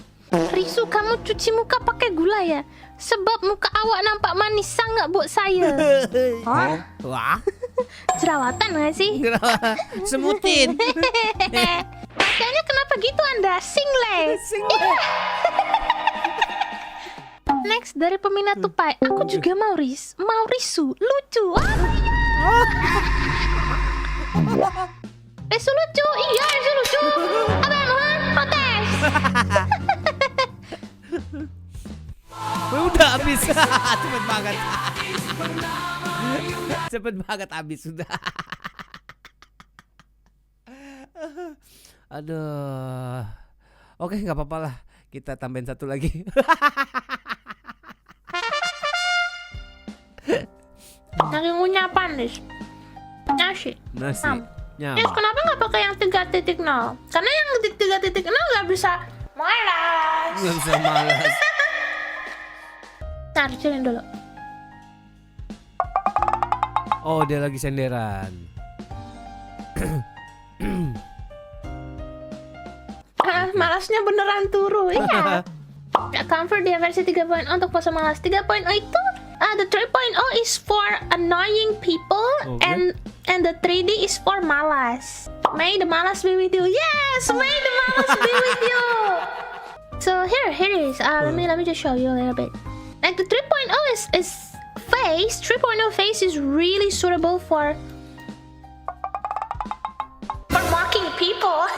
Risu, kamu cuci muka pakai gula ya? Sebab muka awak nampak manis sangat buat saya. Oh? Wah. Jerawatan gak sih? Semutin. Pakaiannya kenapa gitu Anda? Single. Next dari peminat tupai, aku juga mau Risu, lucu. Risu lucu, iya Risu lucu. Abang Luan protes. Udah habis. Cepet banget. Cepet banget habis sudah. Aduh. Oke, nggak apa-apa lah. Kita tambahin satu lagi. Lagi ngunyapin, Nis. Nasi. Nyam. Yes, kenapa nggak pakai yang 3.0? Karena yang 3.0 nggak bisa malas. Nggak bisa malas. Ntar, kecilin dulu. Oh, dia lagi senderan. Malasnya beneran turu, iya. Comfort dia versi 3.0 untuk pose malas. 3.0 itu, the 3.0 is for annoying people, Okay. and the 3D is for malas. May the malas be with you. Yes, may the malas be with you. So here it is. Let me just show you a little bit. Like the 3.0 is face. 3.0 face is really suitable for mocking people.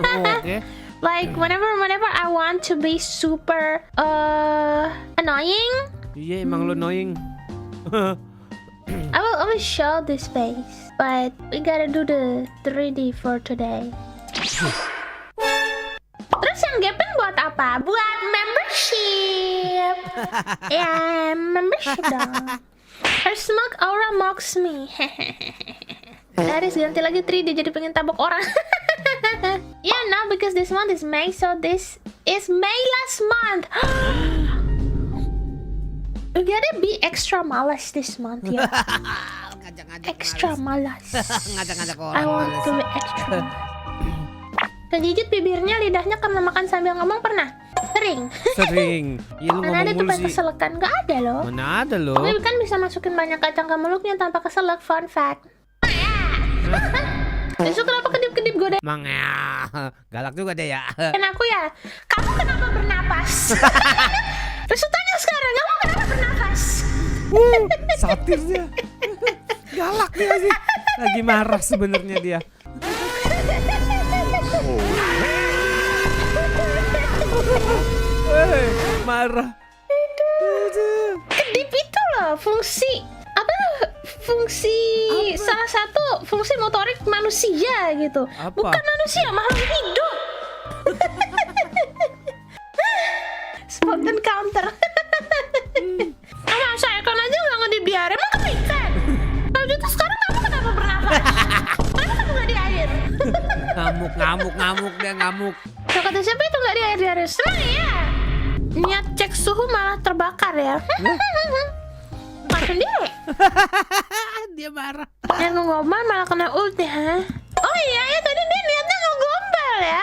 Oke. Like whenever I want to be super annoying, Iya, emang lo annoying. I will always show this face. But we gotta do the 3D for today. Terus yang gapin buat apa? Buat membership. Ya, membership dong. Her smoke aura mocks me. Aris ganti lagi 3D jadi pengen tabok orang. Yeah, now because this month is May, so this is May last month. We gotta be extra malas this month, ya. Extra malas. Ngajak-ngajak orang. I want to be extra. Kegigit bibirnya, lidahnya karena makan sambil ngomong pernah? Sering. Sering. Iya, lu Mana ada ngomong tupai mulu sih. keselekan? Gak ada loh. Mana ada lo? Tapi kan bisa masukin banyak kacang ke mulutnya tanpa keselak. Fun fact. Risu kenapa kedip-kedip godain Mang ya. Galak juga deh ya. aku ya? Kamu kenapa bernapas? Risu tanya sekarang, kamu kenapa bernapas? Satir dia. Galak dia sih. Lagi marah sebenarnya dia. Marah. Kedip itu loh fungsi apa? Salah satu fungsi motorik manusia gitu. Apa? Bukan manusia, makhluk hidup. Spontan counter. Masa ikan aja nggak ngedip di air, emang kamu ikan? Kalau gitu sekarang kamu kenapa bernafas? Kenapa kamu nggak di air? Ngamuk dia ngamuk. So, kata siapa itu nggak di air? Senang ya? Niat cek suhu malah terbakar ya? Makan dia. Dia marah. Yang ngegombal malah kena ulti, ha? Oh iya ya, tadi dia niatnya ngegombal ya?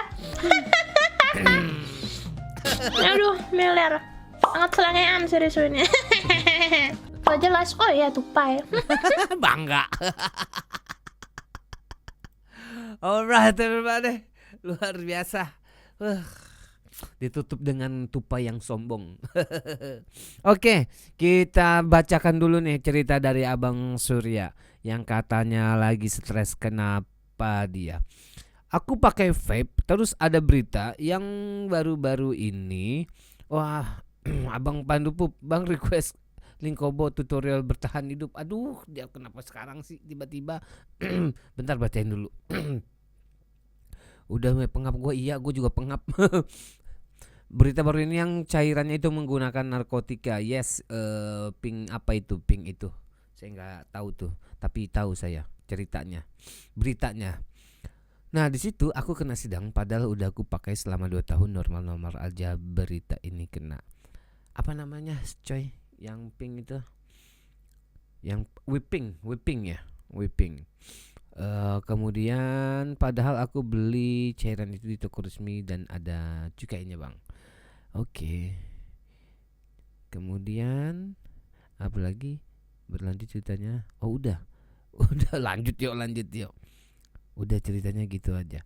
Aduh, miler. Sangat selengean si Risu ini. Gak jelas, oh iya tupai. Bangga. Alright everybody. Luar biasa. Ditutup dengan tupai yang sombong. Oke, kita bacakan dulu nih cerita dari Abang Surya yang katanya lagi stres. Kenapa dia? Aku pakai vape, terus ada berita yang baru-baru ini. Wah, Abang Pandupup, Bang request link Kobo tutorial bertahan hidup. Aduh, dia kenapa sekarang sih tiba-tiba? Bentar bacain dulu. Udah pengap gue, iya gue juga pengap. Berita baru ini yang cairannya itu menggunakan narkotika. Yes, pink apa itu? Pink itu. Saya nggak tahu tuh, tapi tahu saya ceritanya, beritanya. Nah di situ aku kena sidang, padahal udah aku pakai selama 2 tahun normal-normal aja. Berita ini kena apa namanya, coy? Yang pink itu yang whipping ya, whipping. Kemudian padahal aku beli cairan itu di toko resmi dan ada cukainya bang. Oke. Kemudian apa lagi? Berlanjut ceritanya. Oh udah lanjut yuk. Udah ceritanya gitu aja.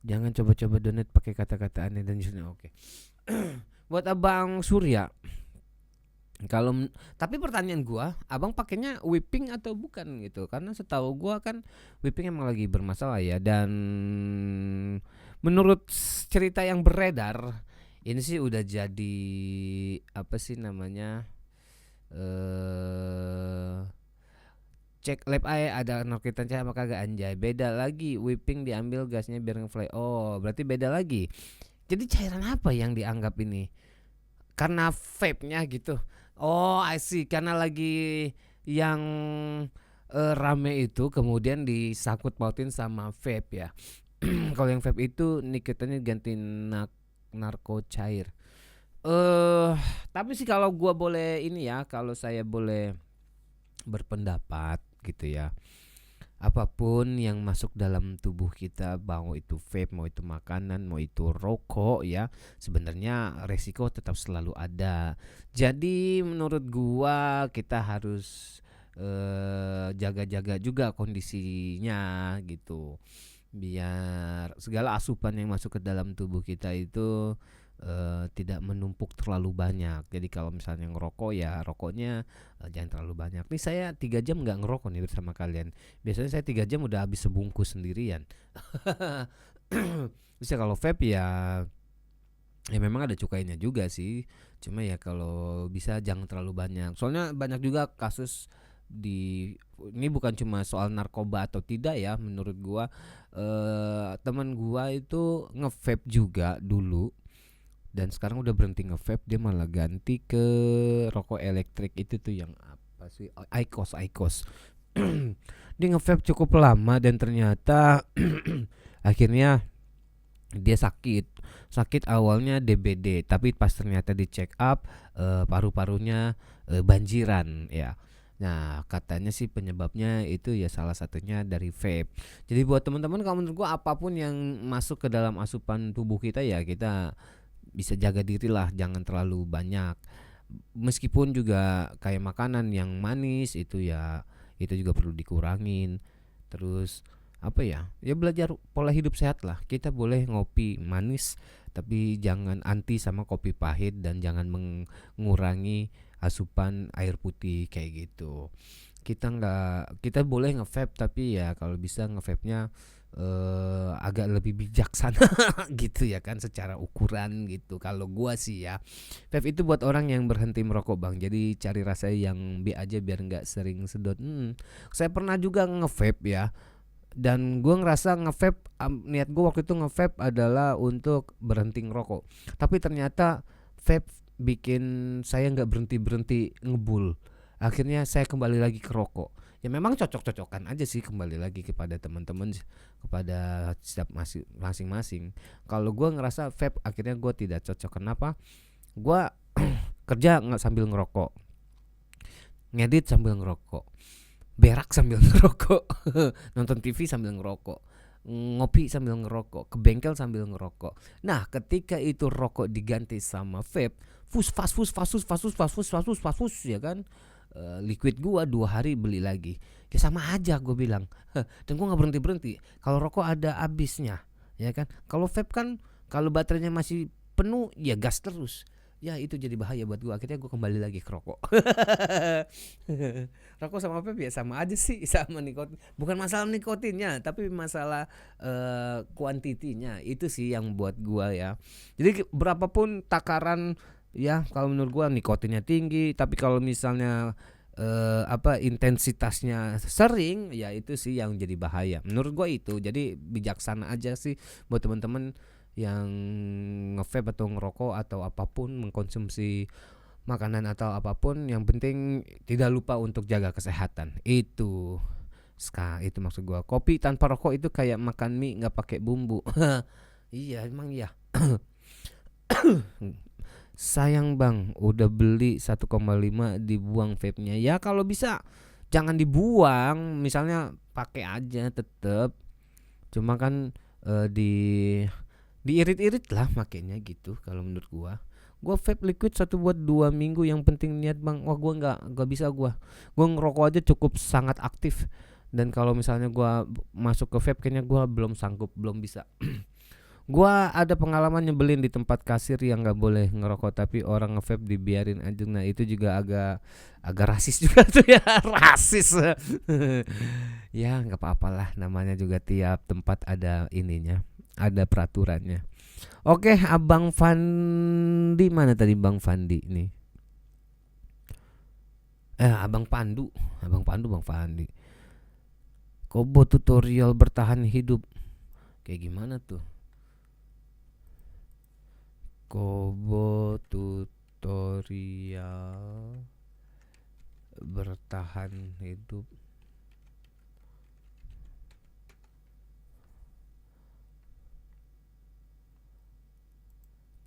Jangan coba-coba donat pakai kata-kata aneh dan justru oke. Buat Abang Surya, tapi pertanyaan gua, abang pakainya whipping atau bukan gitu? Karena setahu gua kan whipping emang lagi bermasalah ya. Dan menurut cerita yang beredar, ini sih udah jadi apa sih namanya? Cek lab ada nokitan cahaya maka kagak anjay. Beda lagi whipping diambil gasnya biar ngefly. Oh, berarti beda lagi. Jadi cairan apa yang dianggap ini? Karena vape-nya gitu. Oh, I see. Karena lagi yang rame itu kemudian disangkut pautin sama vape ya. Kalau yang vape itu nikotinnya ganti narko cair. Tapi sih kalau gua boleh ini ya, kalau saya boleh berpendapat gitu ya. Apapun yang masuk dalam tubuh kita, mau itu vape, mau itu makanan, mau itu rokok ya, sebenarnya resiko tetap selalu ada. Jadi menurut gua kita harus jaga-jaga juga kondisinya gitu. Biar segala asupan yang masuk ke dalam tubuh kita itu tidak menumpuk terlalu banyak. Jadi kalau misalnya ngerokok ya rokoknya jangan terlalu banyak. Nih saya 3 jam nggak ngerokok nih bersama kalian. Biasanya saya 3 jam udah habis sebungkus sendirian. Bisa kalau vape ya memang ada cukainya juga sih. Cuma ya kalau bisa jangan terlalu banyak. Soalnya banyak juga kasus ini bukan cuma soal narkoba atau tidak ya. Menurut gua teman gua itu nge-vape juga dulu. Dan sekarang udah berhenti nge-vape, dia malah ganti ke rokok elektrik itu tuh yang apa sih? IQOS. Dia nge-vape cukup lama dan ternyata akhirnya dia sakit awalnya DBD, tapi pas ternyata di check up paru-parunya banjiran ya. Nah katanya sih penyebabnya itu ya salah satunya dari vape. Jadi buat teman-teman kalau menurut gua apapun yang masuk ke dalam asupan tubuh kita ya kita bisa jaga diri lah, jangan terlalu banyak. Meskipun juga kayak makanan yang manis itu ya itu juga perlu dikurangin. Terus apa ya belajar pola hidup sehat lah. Kita boleh ngopi manis tapi jangan anti sama kopi pahit dan jangan mengurangi asupan air putih kayak gitu. Kita boleh nge-vape tapi ya kalau bisa nge-vape-nya agak lebih bijaksana gitu ya kan secara ukuran gitu. Kalau gua sih ya vape itu buat orang yang berhenti merokok bang. Jadi cari rasa yang B aja biar nggak sering sedot. Saya pernah juga nge-vape ya. Dan gua ngerasa nge-vape niat gua waktu itu nge-vape adalah untuk berhenti ngerokok. Tapi ternyata vape bikin saya nggak berhenti ngebul. Akhirnya saya kembali lagi ke rokok. Ya memang cocok-cocokan aja sih, kembali lagi kepada teman-teman, kepada setiap masing-masing. Kalau gue ngerasa vape akhirnya gue tidak cocok. Kenapa? Gue kerja nggak sambil ngerokok, ngedit sambil ngerokok, berak sambil ngerokok, nonton TV sambil ngerokok, ngopi sambil ngerokok, ke bengkel sambil ngerokok. Nah ketika itu rokok diganti sama vape, fus ya kan. Liquid gua 2 hari beli lagi. Ya sama aja gue bilang. Dan gua nggak berhenti. Kalau rokok ada habisnya, ya kan. Kalau vape kan kalau baterainya masih penuh ya gas terus. Ya itu jadi bahaya buat gua. Akhirnya gua kembali lagi ke rokok. Rokok sama vape ya sama aja sih, sama nikotin. Bukan masalah nikotinnya, tapi masalah kuantitinya. Itu sih yang buat gua ya. Jadi berapapun takaran ya kalau menurut gua nikotinnya tinggi, tapi kalau misalnya intensitasnya sering ya itu sih yang jadi bahaya menurut gua itu. Jadi bijaksana aja sih buat teman-teman yang nge-vape atau ngerokok atau apapun, mengkonsumsi makanan atau apapun, yang penting tidak lupa untuk jaga kesehatan. Itu maksud gua. Kopi tanpa rokok itu kayak makan mie nggak pakai bumbu. Iya emang iya. sayang bang, udah beli 1,5 dibuang vape-nya. Ya kalau bisa jangan dibuang, misalnya pakai aja tetep. Cuma kan diirit-irit lah makainya gitu kalau menurut gua. Gua vape liquid 1 buat 2 minggu, yang penting niat bang. Wah gua nggak bisa gua ngerokok aja cukup sangat aktif. Dan kalau misalnya gua masuk ke vape kayaknya gua belum sanggup, belum bisa. Gua ada pengalaman nyebelin di tempat kasir yang nggak boleh ngerokok tapi orang nge-vape dibiarin aja. Nah itu juga agak rasis juga tuh ya. Rasis. Ya nggak apa-apalah, namanya juga tiap tempat ada ininya, ada peraturannya. Oke, Abang Fandi mana tadi Bang Fandi nih? Abang Pandu, Bang Fandi. Kobo tutorial bertahan hidup. Kayak gimana tuh? Kobo tutorial bertahan hidup.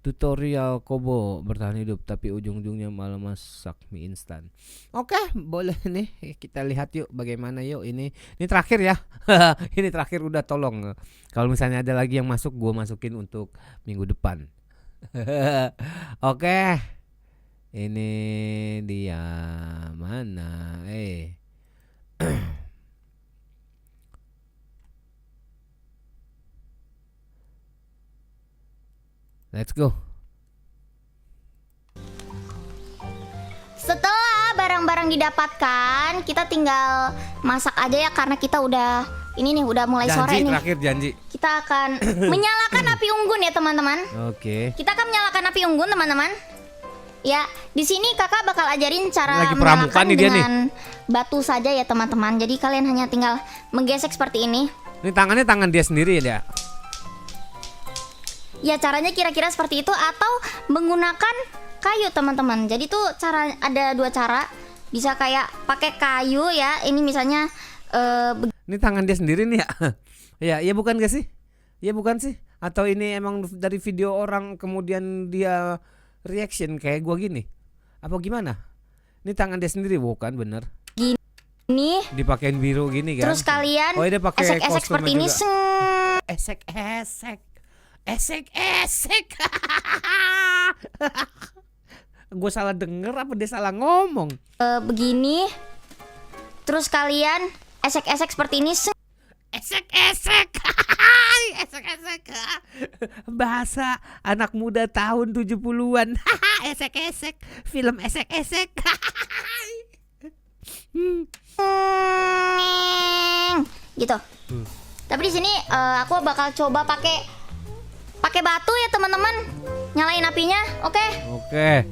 Tutorial Kobo bertahan hidup tapi ujung-ujungnya malah masak mie instan. Oke, boleh nih kita lihat yuk bagaimana yuk ini. Ini terakhir ya. Ini terakhir udah, tolong. Kalau misalnya ada lagi yang masuk gua masukin untuk minggu depan. Oke. Ini dia mana? Let's go. Setelah barang-barang didapatkan, kita tinggal masak aja ya karena kita udah udah mulai Janji, sore nih. terakhir janji. Kita akan menyalakan api unggun ya teman-teman. Oke. Kita akan menyalakan api unggun teman-teman. Ya, di sini kakak bakal ajarin cara Lagi pramuka menyalakan nih dia dengan batu saja ya teman-teman. Jadi kalian hanya tinggal menggesek seperti ini. Ini tangannya tangan dia sendiri ya dia. Ya caranya kira-kira seperti itu atau menggunakan kayu teman-teman. Jadi tuh ada 2 cara. Bisa kayak pakai kayu ya. Ini misalnya Ini tangan dia sendiri nih ya. Ya bukan gak sih? Ya bukan sih? Atau ini emang dari video orang kemudian dia reaction kayak gua gini? Apa gimana? Ini tangan dia sendiri bukan bener? gini. Dipakein biru gini kan? Terus kalian dia pakai esek-esek seperti ini. Esek. Gue salah denger apa dia salah ngomong? Begini. Terus kalian esek-esek seperti ini. Esek. Bahasa anak muda tahun 70-an. Esek. Film esek. Gitu. Tapi di sini aku bakal coba pakai batu ya teman-teman. Nyalain apinya, oke? Oke.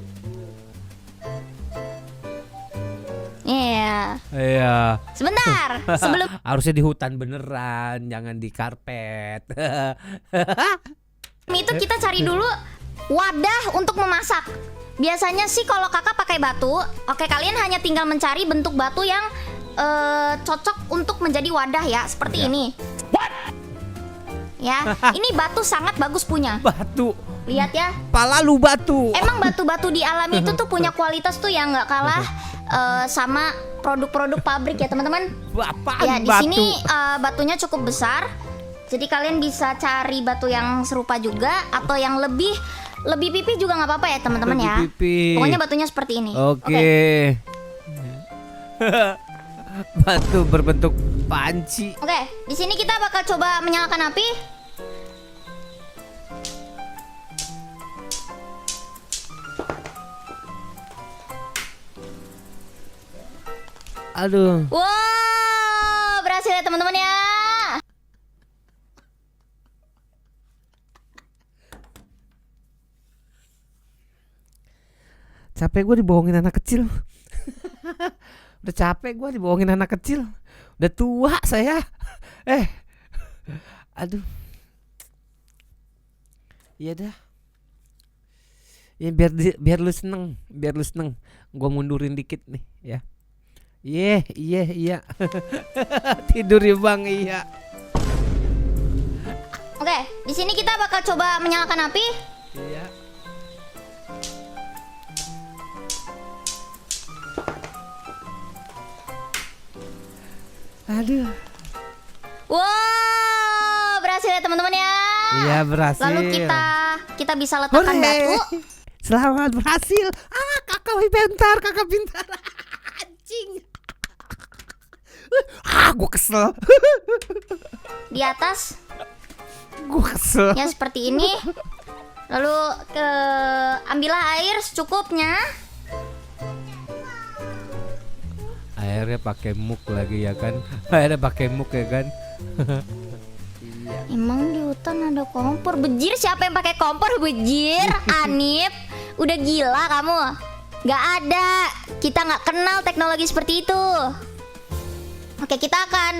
Iya. Sebentar, sebelum Harusnya di hutan beneran, jangan di karpet. itu kita cari dulu wadah untuk memasak. Biasanya sih kalau kakak pakai batu, oke kalian hanya tinggal mencari bentuk batu yang cocok untuk menjadi wadah ya, seperti ini. Ya, ini batu sangat bagus punya. Batu. Lihat ya. Pala lu batu. Emang batu-batu di alam itu tuh punya kualitas tuh yang nggak kalah sama produk-produk pabrik ya teman-teman. Apaan Ya di batu? sini batunya cukup besar. Jadi kalian bisa cari batu yang serupa juga atau yang lebih pipih juga nggak apa-apa ya teman-teman ya. Pipi. Pokoknya batunya seperti ini. Oke. Batu berbentuk panci. Oke, di sini kita bakal coba menyalakan api. Aduh. Wow, berhasil ya teman-teman ya. Capek gue dibohongin anak kecil. Udah capek gue dibohongin anak kecil. Udah tua saya. Aduh. Iya dah. Ya biar lu seneng, Gue mundurin dikit nih ya. Iya. Tidur ya bang, iya. Oke, di sini kita bakal coba menyalakan api. Iya. Aduh. Wow, berhasil ya teman-teman ya. Iya berhasil. Lalu kita bisa letakkan batu. Selamat berhasil. Kakak pintar, kakak pintar. Anjing. Gue kesel. Di atas. Gue kesel. Ya seperti ini. Lalu ambillah air secukupnya. Airnya pakai muk lagi ya kan? Airnya pakai muk ya kan? Emang di hutan ada kompor? Bejir, siapa yang pakai kompor? Bejir, Anip, udah gila kamu? Gak ada, kita nggak kenal teknologi seperti itu. Oke, kita akan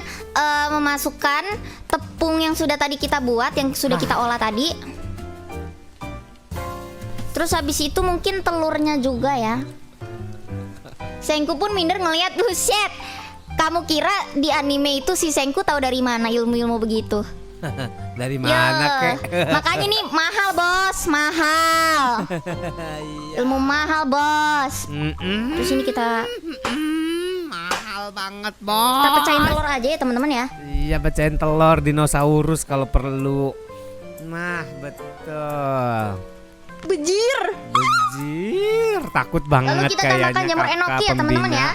memasukkan tepung yang sudah tadi kita buat, yang sudah kita olah tadi. Terus habis itu mungkin telurnya juga ya. Sengku pun minder ngelihat, buset. Kamu kira di anime itu si Sengku tahu dari mana ilmu-ilmu begitu? Dari mana kek? Makanya nih mahal bos, mahal. Ilmu mahal bos. Terus ini kita mahal banget bos. kita pecahin telur aja ya teman-teman ya. Iya pecahin telur dinosaurus kalau perlu. Nah betul. Bejir. Takut banget. Lalu kita kayaknya tambahkan jamur kakak enoki ya teman-teman ya.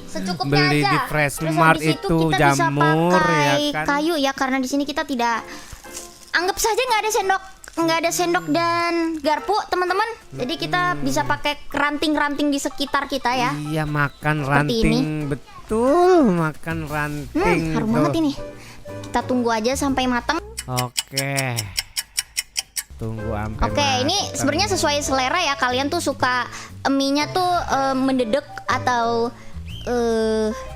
Secukupnya Beli aja. di Fresh Terus Mart habis itu kita jamur bisa pakai ya kan. kayu ya, karena di sini kita tidak, anggap saja nggak ada sendok dan garpu teman-teman. Jadi kita bisa pakai ranting-ranting di sekitar kita ya. Iya makan Seperti ranting ini. betul, makan ranting. Harum tuh. banget ini. Kita tunggu aja sampai matang. Oke. Tunggu sampai Oke, ini matang. sebenarnya sesuai selera ya. Kalian tuh suka mie-nya tuh mendedek atau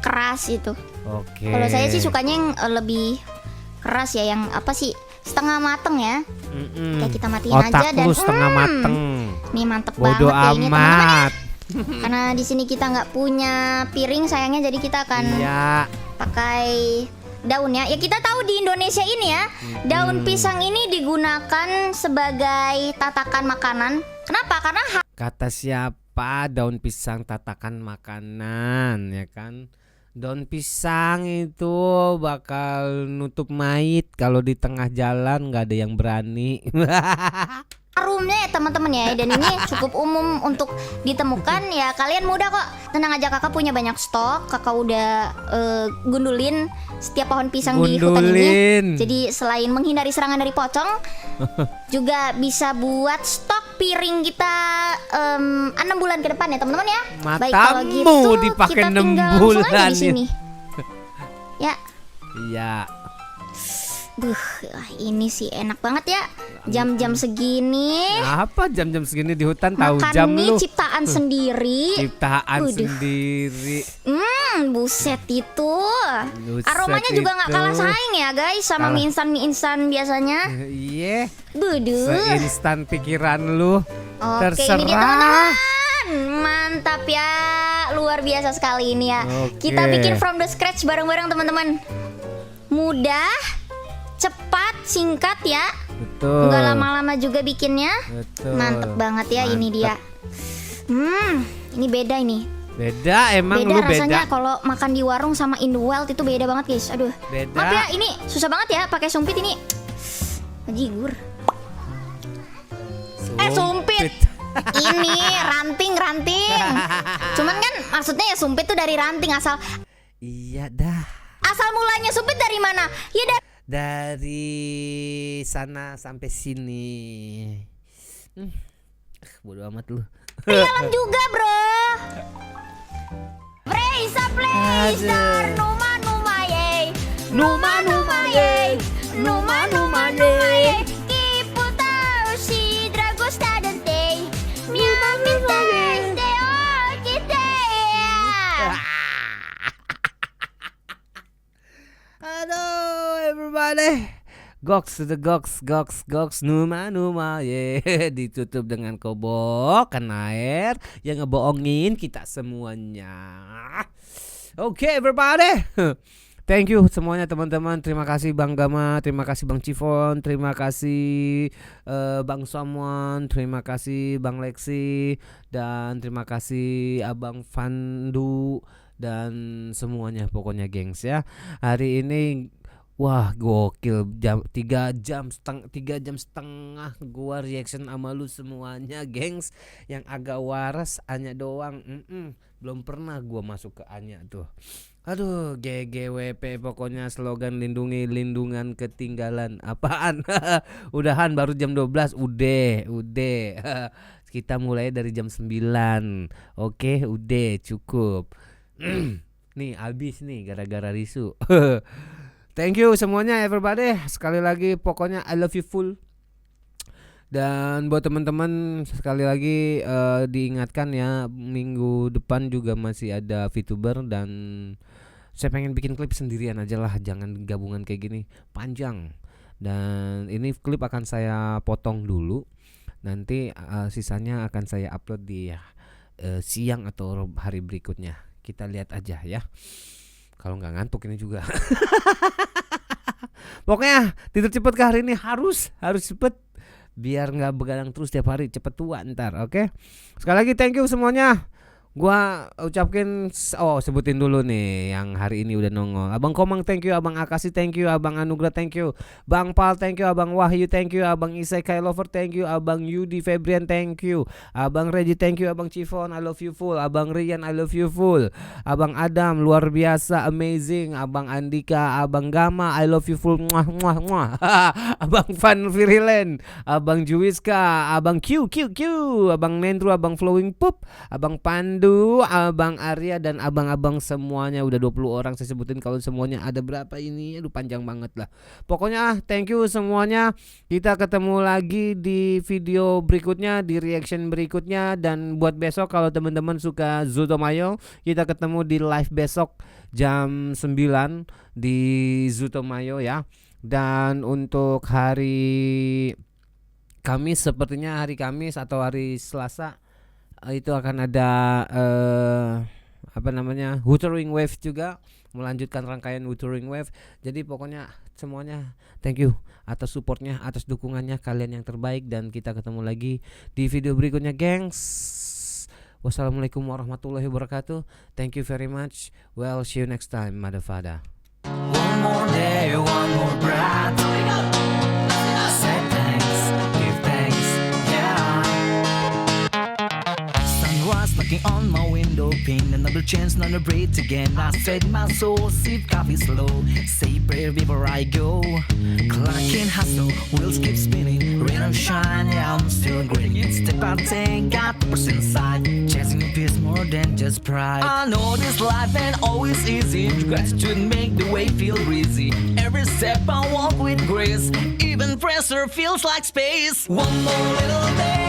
keras itu. Oke. Kalau saya sih sukanya yang lebih keras ya, yang apa sih, setengah mateng ya. Oke, kita matiin Otak aja dan lu setengah mateng. nih mantep Bodoh banget kayaknya teman-teman ya. amat. Karena di sini kita nggak punya piring sayangnya, jadi kita akan Iya. pakai daun ya. Ya kita tahu di Indonesia ini ya, daun pisang ini digunakan sebagai tatakan makanan. Kenapa? Karena Kata siapa daun pisang tatakan makanan ya kan? Daun pisang itu bakal nutup mayit kalau di tengah jalan nggak ada yang berani. harumnya ya teman-teman ya, dan ini cukup umum untuk ditemukan ya. Kalian mudah kok, tenang aja, kakak punya banyak stok. Kakak udah gundulin setiap pohon pisang di hutan ini. Jadi selain menghindari serangan dari pocong, juga bisa buat stok piring kita 6 bulan ke depan ya teman-teman ya. Baik, kalau Matamu gitu dipakai kita 6 tinggal langsung aja bulan di sini. Ya. Iya. Ini sih enak banget ya. Jam-jam segini. Apa jam-jam segini di hutan tahu Makan jam mie lu? ciptaan sendiri. Ciptaan Waduh. sendiri. Buset itu. Buset Aromanya juga nggak itu. kalah saing ya guys sama mie instan biasanya. Iya. Buduh. Seinstan pikiran lu. Oke, Terserah. ini dia teman-teman. Mantap ya. Luar biasa sekali ini ya. Oke. Kita bikin from the scratch bareng-bareng teman-teman. Mudah, cepat, singkat ya. Betul. Nggak lama-lama juga bikinnya. Betul. Mantep banget ya. Ini dia. Ini beda ini. Beda emang Beda lu rasanya beda. kalau makan di warung sama in the wild itu beda banget guys. Aduh. Beda. Maaf ya, ini susah banget ya pakai sumpit ini. Jigur. Sumpit. Ini ranting. Cuman kan maksudnya ya sumpit tuh dari ranting, asal Iya dah. mulanya sumpit dari mana? Ya Dari sana sampai sini. Bodoh amat lu. dari alam juga, bro. Presa playstar numa ye. Numa ye. Numa ye. Kiputa ushi dragos tadante. Miyamita de okite. Aduh, everybody. Goks to the goks numa ye. Ditutup dengan kobokan air yang ngebohongin kita semuanya. Oke, everybody. Thank you semuanya teman-teman. Terima kasih Bang Gama, terima kasih Bang Cifon, terima kasih Bang Somon, terima kasih Bang Lexi, dan terima kasih Abang Fandu dan semuanya pokoknya gengs ya. Hari ini wah gokil, 3 jam setengah gua reaction sama lu semuanya gengs. Yang agak waras Anya doang. Belum pernah gua masuk ke Anya tuh. Aduh, GGWP pokoknya slogan lindungi lindungan ketinggalan. Apaan? Udahan baru jam 12. Udah. Kita mulai dari jam 9. Oke, udah cukup. Nih habis nih gara-gara Risu. Thank you semuanya everybody. Sekali lagi pokoknya I love you full. Dan buat teman-teman sekali lagi diingatkan ya, minggu depan juga masih ada Vtuber dan saya pengen bikin klip sendirian aja lah, jangan gabungan kayak gini panjang. Dan ini klip akan saya potong dulu. Nanti sisanya akan saya upload di siang atau hari berikutnya. Kita lihat aja ya. Kalau nggak ngantuk ini juga. Pokoknya tidur cepet ke hari ini harus cepet. Biar nggak begadang terus tiap hari, cepet tua ntar, oke? Sekali lagi thank you semuanya. Gua ucapin sebutin dulu nih yang hari ini udah nongol. Abang Komang thank you, Abang Akasi thank you, Abang Anugrah thank you, Bang Pal thank you, Abang Wahyu thank you, Abang Isekai Lover thank you, Abang Yudi Febrian thank you, Abang Reji thank you, Abang Chifon I love you full, Abang Rian I love you full, Abang Adam luar biasa amazing, Abang Andika, Abang Gama I love you full, muah. Abang Van Virilen, Abang Juwiska, Abang Q, Abang Nendru, Abang Flowing Pup, Abang Pandu, Abang Arya dan abang-abang semuanya. Udah 20 orang saya sebutin, kalau semuanya ada berapa ini? Aduh panjang banget lah. Pokoknya thank you semuanya. Kita ketemu lagi di video berikutnya, di reaction berikutnya. Dan buat besok kalau teman-teman suka Zutomayo, kita ketemu di live besok jam 9 di Zutomayo ya. Dan untuk hari Kamis, sepertinya hari Kamis atau hari Selasa itu akan ada Wuthering Wave juga, melanjutkan rangkaian Wuthering Wave. Jadi pokoknya semuanya thank you atas supportnya, atas dukungannya, kalian yang terbaik. Dan kita ketemu lagi di video berikutnya gengs. Wassalamualaikum warahmatullahi wabarakatuh. Thank you very much. Well, see you next time, motherfucker. One more day, one more breath. Say thanks, give thanks, yeah. Sunrise knocking on my window pane. Another chance, another breath again. I said my soul, sip coffee slow. Say prayer before I go. Clock and hustle, wheels keep spinning. Rain or shine, yeah, I'm still grinning. Step out, take got the person inside. Chasing peace more than just pride. I know this life ain't always easy. Gratitude make the way feel breezy. Every step I walk with grace. Even pressure feels like space. One more little day.